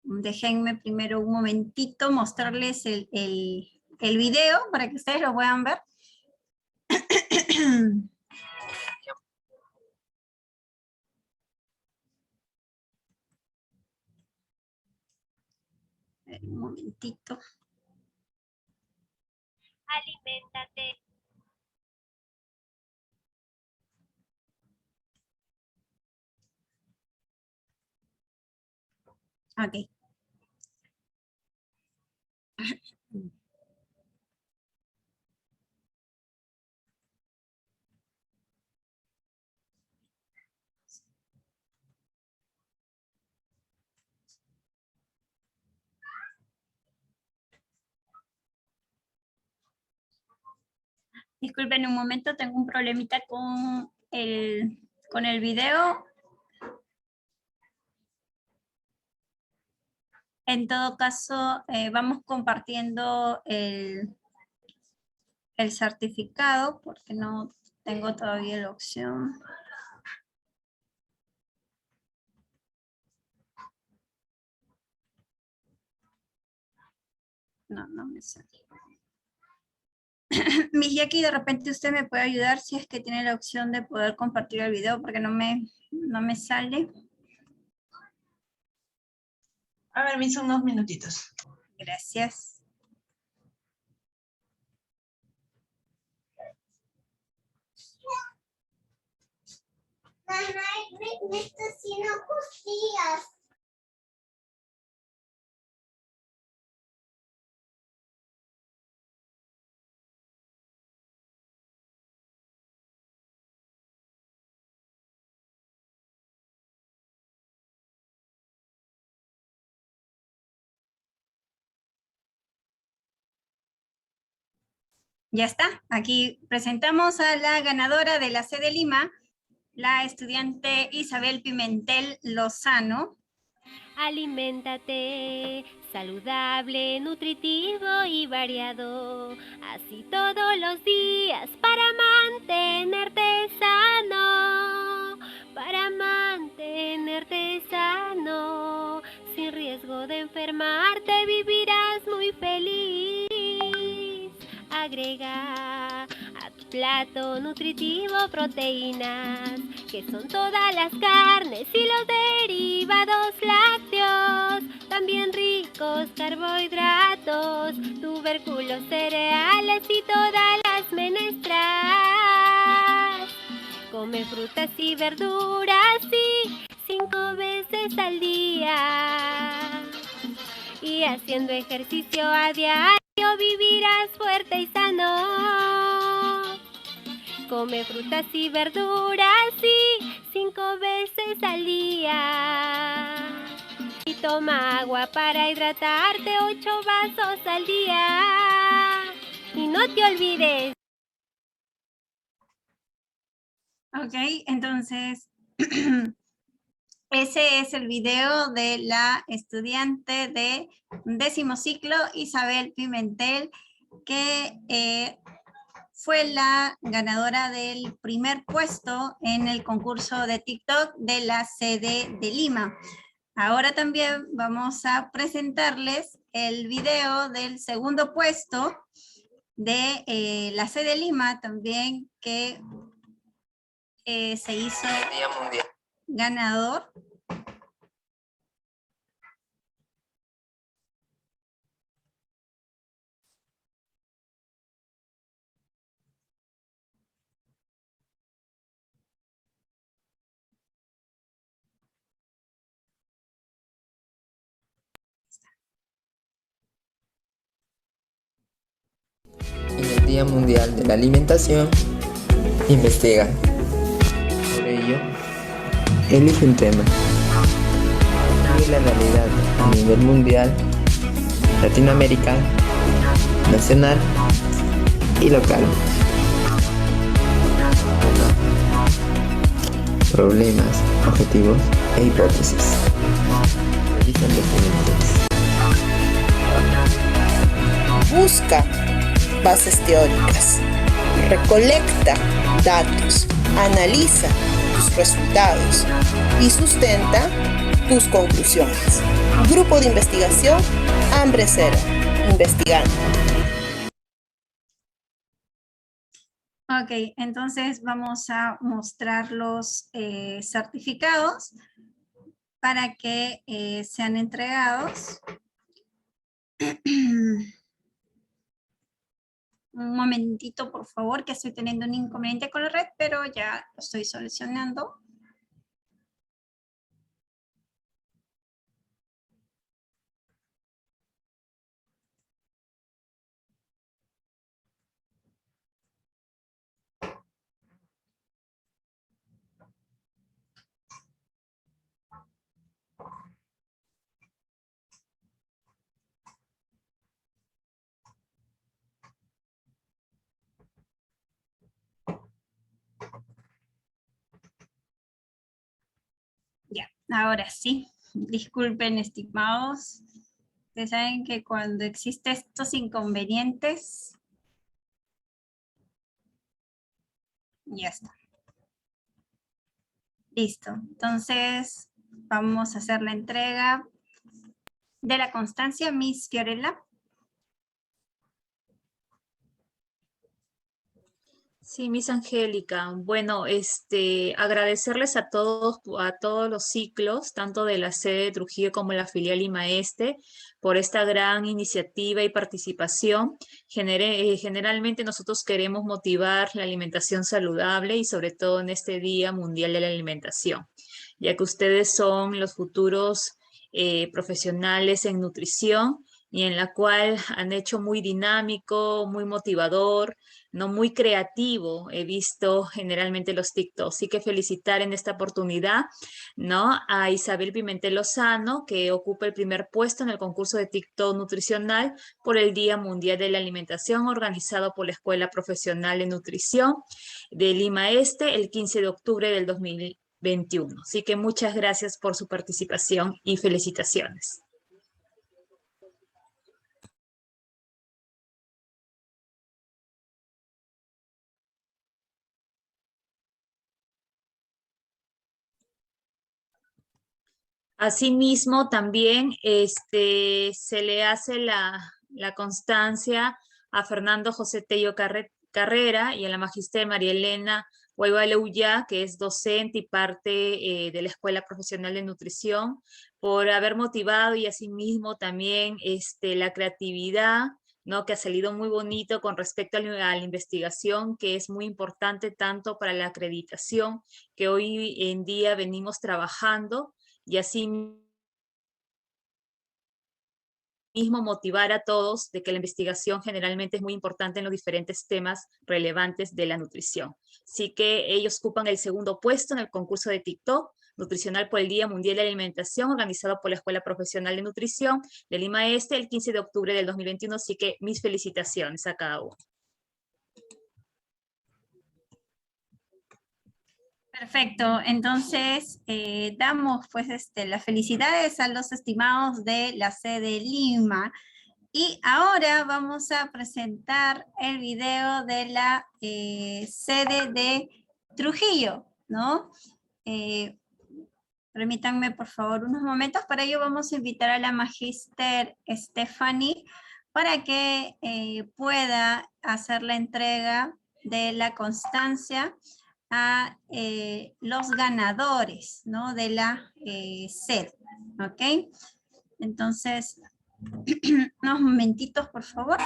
Déjenme primero un momentito mostrarles el video para que ustedes lo puedan ver. Un momentito. Aliméntate. Ok. Disculpen un momento, tengo un problemita con el video. En todo caso, vamos compartiendo el certificado porque no tengo todavía la opción. No me sale. Miss Jackie, de repente usted me puede ayudar si es que tiene la opción de poder compartir el video porque no me sale. A ver, me hizo unos minutitos. Gracias. Mamá, me está haciendo costillas. Ya está, aquí presentamos a la ganadora de la sede Lima, la estudiante Isabel Pimentel Lozano. Aliméntate saludable, nutritivo y variado, así todos los días para mantenerte sano, sin riesgo de enfermarte vivirás muy feliz. Agrega a tu plato nutritivo proteínas, que son todas las carnes y los derivados lácteos, también ricos carbohidratos, tubérculos, cereales y todas las menestras. Come frutas y verduras, sí, 5 veces al día. Y haciendo ejercicio a diario vivirás fuerte y sano. Come frutas y verduras, sí, 5 veces al día. Y toma agua para hidratarte, 8 vasos al día. Y no te olvides. Ok, entonces ese es el video de la estudiante de 10º ciclo, Isabel Pimentel, que fue la ganadora del primer puesto en el concurso de TikTok de la sede de Lima. Ahora también vamos a presentarles el video del segundo puesto de la sede de Lima también, que se hizo ganador. En el Día Mundial de la Alimentación, investiga. Por ello, elige un tema. Sigue la realidad a nivel mundial, Latinoamérica, nacional y local. 1. Problemas, objetivos e hipótesis. Realiza investigaciones. Busca bases teóricas, recolecta datos, analiza tus resultados y sustenta tus conclusiones. Grupo de investigación Hambre Cero, investigando. Ok, entonces vamos a mostrar los certificados para que sean entregados. Un momentito, por favor, que estoy teniendo un inconveniente con la red, pero ya lo estoy solucionando. Ya, ahora sí. Disculpen, estimados. Ustedes saben que cuando existen estos inconvenientes, ya está. Listo. Entonces, vamos a hacer la entrega de la constancia, Miss Fiorella. Sí, Miss Angélica. Bueno, agradecerles a todos los ciclos, tanto de la sede de Trujillo como la filial Lima Este, por esta gran iniciativa y participación. Generalmente nosotros queremos motivar la alimentación saludable y sobre todo en este Día Mundial de la Alimentación, ya que ustedes son los futuros profesionales en nutrición y en la cual han hecho muy dinámico, muy motivador ¿no? Muy creativo, he visto generalmente los TikToks. Así que felicitar en esta oportunidad, ¿no? A Isabel Pimentel Lozano, que ocupa el primer puesto en el concurso de TikTok nutricional por el Día Mundial de la Alimentación, organizado por la Escuela Profesional de Nutrición de Lima Este, el 15 de octubre del 2021. Así que muchas gracias por su participación y felicitaciones. Asimismo, también se le hace la constancia a Fernando José Tello Carrera y a la magíster María Elena Huaybaleuya, que es docente y parte de la Escuela Profesional de Nutrición, por haber motivado y asimismo también la creatividad, ¿no? Que ha salido muy bonito con respecto a la investigación, que es muy importante tanto para la acreditación que hoy en día venimos trabajando, y así mismo motivar a todos de que la investigación generalmente es muy importante en los diferentes temas relevantes de la nutrición. Así que ellos ocupan el segundo puesto en el concurso de TikTok nutricional por el Día Mundial de la Alimentación, organizado por la Escuela Profesional de Nutrición de Lima Este, el 15 de octubre del 2021. Así que mis felicitaciones a cada uno. Perfecto, entonces damos pues las felicidades a los estimados de la sede Lima. Y ahora vamos a presentar el video de la sede de Trujillo, ¿no? Permítanme por favor unos momentos. Para ello vamos a invitar a la magíster Stephanie para que pueda hacer la entrega de la constancia a los ganadores, ¿no? De la sed, ¿ok? Entonces, unos momentitos, por favor.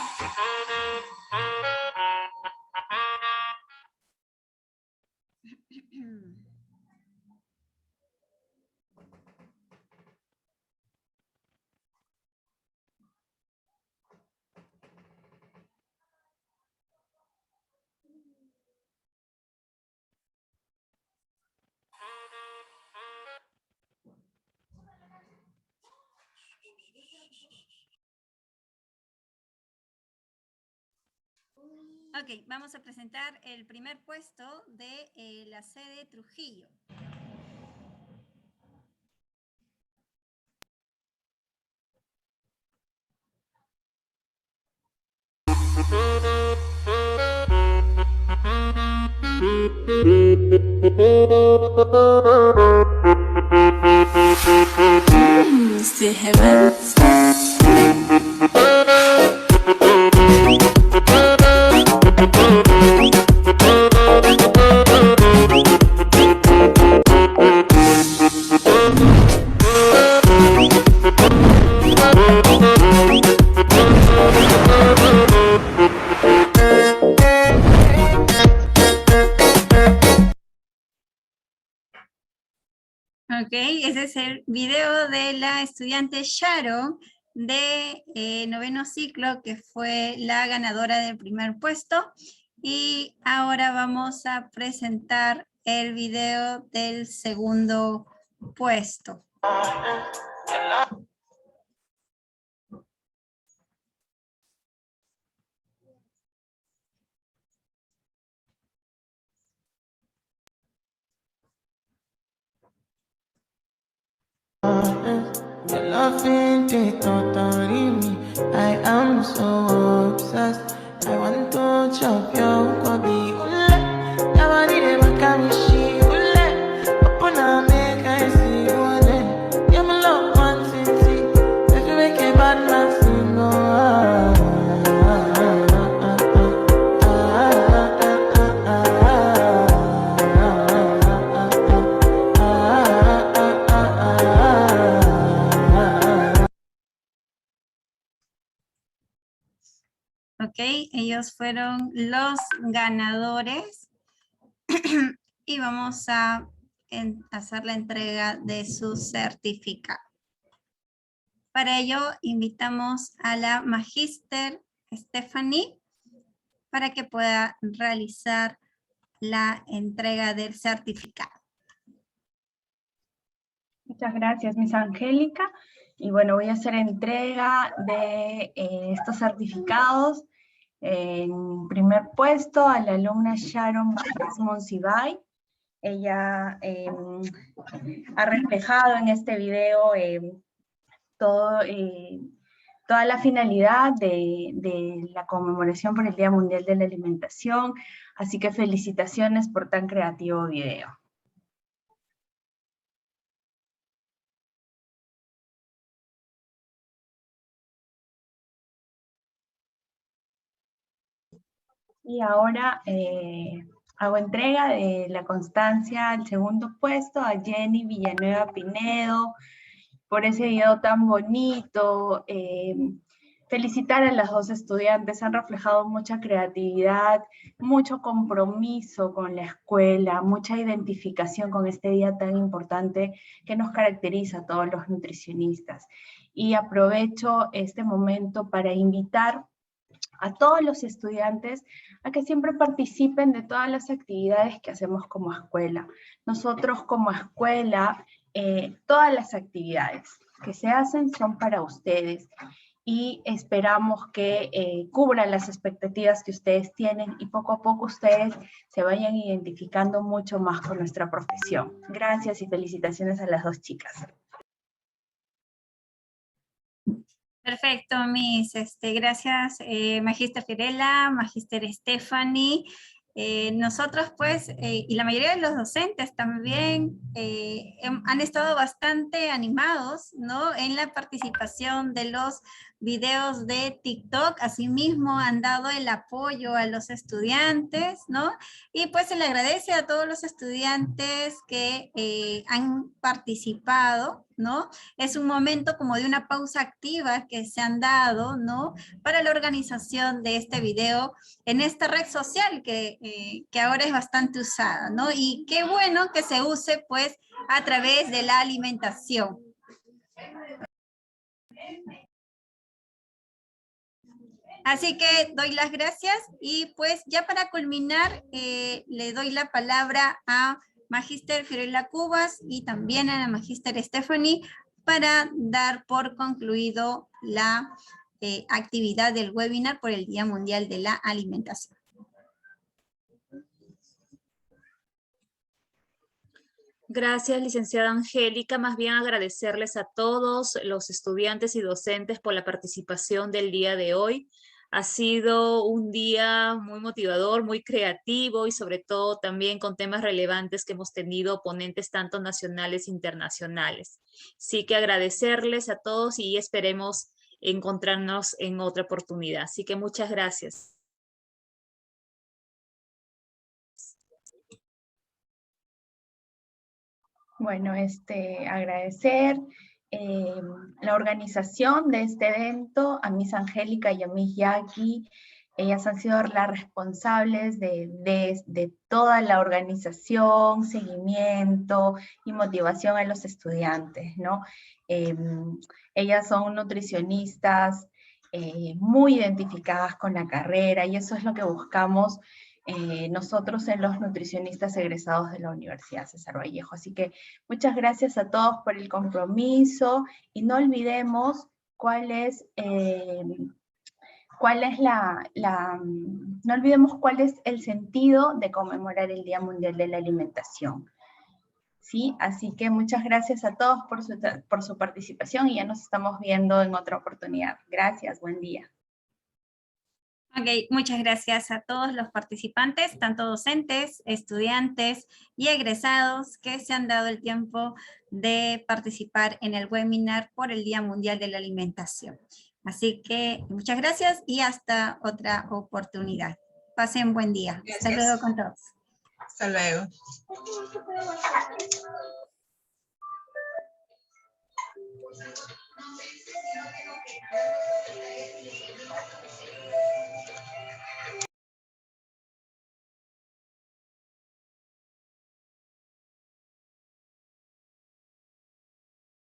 Ok, vamos a presentar el primer puesto de la sede Trujillo. Ok, ese es el video de la estudiante Sharon de noveno ciclo, que fue la ganadora del primer puesto. Y ahora vamos a presentar el video del segundo puesto. Your loving they totally me. I am so obsessed. I want to chop your kwabi ule. Nobody dey make me she ule. Open up, make I see one. You're my love one city. If you make a bad man sing, Ok, ellos fueron los ganadores y vamos a hacer la entrega de su certificado. Para ello invitamos a la magíster Stephanie para que pueda realizar la entrega del certificado. Muchas gracias, Miss Angélica. Y bueno, voy a hacer entrega de estos certificados. En primer puesto, a la alumna Sharon Monsibay. Ella ha reflejado en este video toda la finalidad de la conmemoración por el Día Mundial de la Alimentación. Así que felicitaciones por tan creativo video. Y ahora hago entrega de la constancia al segundo puesto a Jenny Villanueva Pinedo por ese video tan bonito. Felicitar a las dos estudiantes, han reflejado mucha creatividad, mucho compromiso con la escuela, mucha identificación con este día tan importante que nos caracteriza a todos los nutricionistas. Y aprovecho este momento para invitar a todos los estudiantes a que siempre participen de todas las actividades que hacemos como escuela. Nosotros como escuela, todas las actividades que se hacen son para ustedes y esperamos que cubran las expectativas que ustedes tienen y poco a poco ustedes se vayan identificando mucho más con nuestra profesión. Gracias y felicitaciones a las dos chicas. Perfecto, Miss. Gracias, Magíster Fiorella, Magíster Stephanie. Nosotros, pues, y la mayoría de los docentes también han estado bastante animados, ¿no?, en la participación de los videos de TikTok. Asimismo, han dado el apoyo a los estudiantes, ¿no? Y pues se le agradece a todos los estudiantes que han participado, ¿no? Es un momento como de una pausa activa que se han dado, ¿no?, para la organización de este video en esta red social que ahora es bastante usada, ¿no? Y qué bueno que se use, pues, a través de la alimentación. Así que doy las gracias y pues ya para culminar le doy la palabra a Magíster Fiorella Cubas y también a la Magíster Stephanie para dar por concluido la actividad del webinar por el Día Mundial de la Alimentación. Gracias, licenciada Angélica. Más bien agradecerles a todos los estudiantes y docentes por la participación del día de hoy. Ha sido un día muy motivador, muy creativo y sobre todo también con temas relevantes que hemos tenido ponentes tanto nacionales e internacionales. Sí que agradecerles a todos y esperemos encontrarnos en otra oportunidad. Así que muchas gracias. Bueno, agradecer la organización de este evento, a Miss Angélica y a Miss Jackie. Ellas han sido las responsables de toda la organización, seguimiento y motivación a los estudiantes, ¿no? Ellas son nutricionistas muy identificadas con la carrera y eso es lo que buscamos nosotros en los nutricionistas egresados de la Universidad César Vallejo. Así que muchas gracias a todos por el compromiso y no olvidemos cuál es el sentido de conmemorar el Día Mundial de la Alimentación. ¿Sí? Así que muchas gracias a todos por su participación y ya nos estamos viendo en otra oportunidad. Gracias, buen día. Ok, muchas gracias a todos los participantes, tanto docentes, estudiantes y egresados que se han dado el tiempo de participar en el webinar por el Día Mundial de la Alimentación. Así que muchas gracias y hasta otra oportunidad. Pasen buen día. Gracias. Hasta luego con todos. Hasta luego.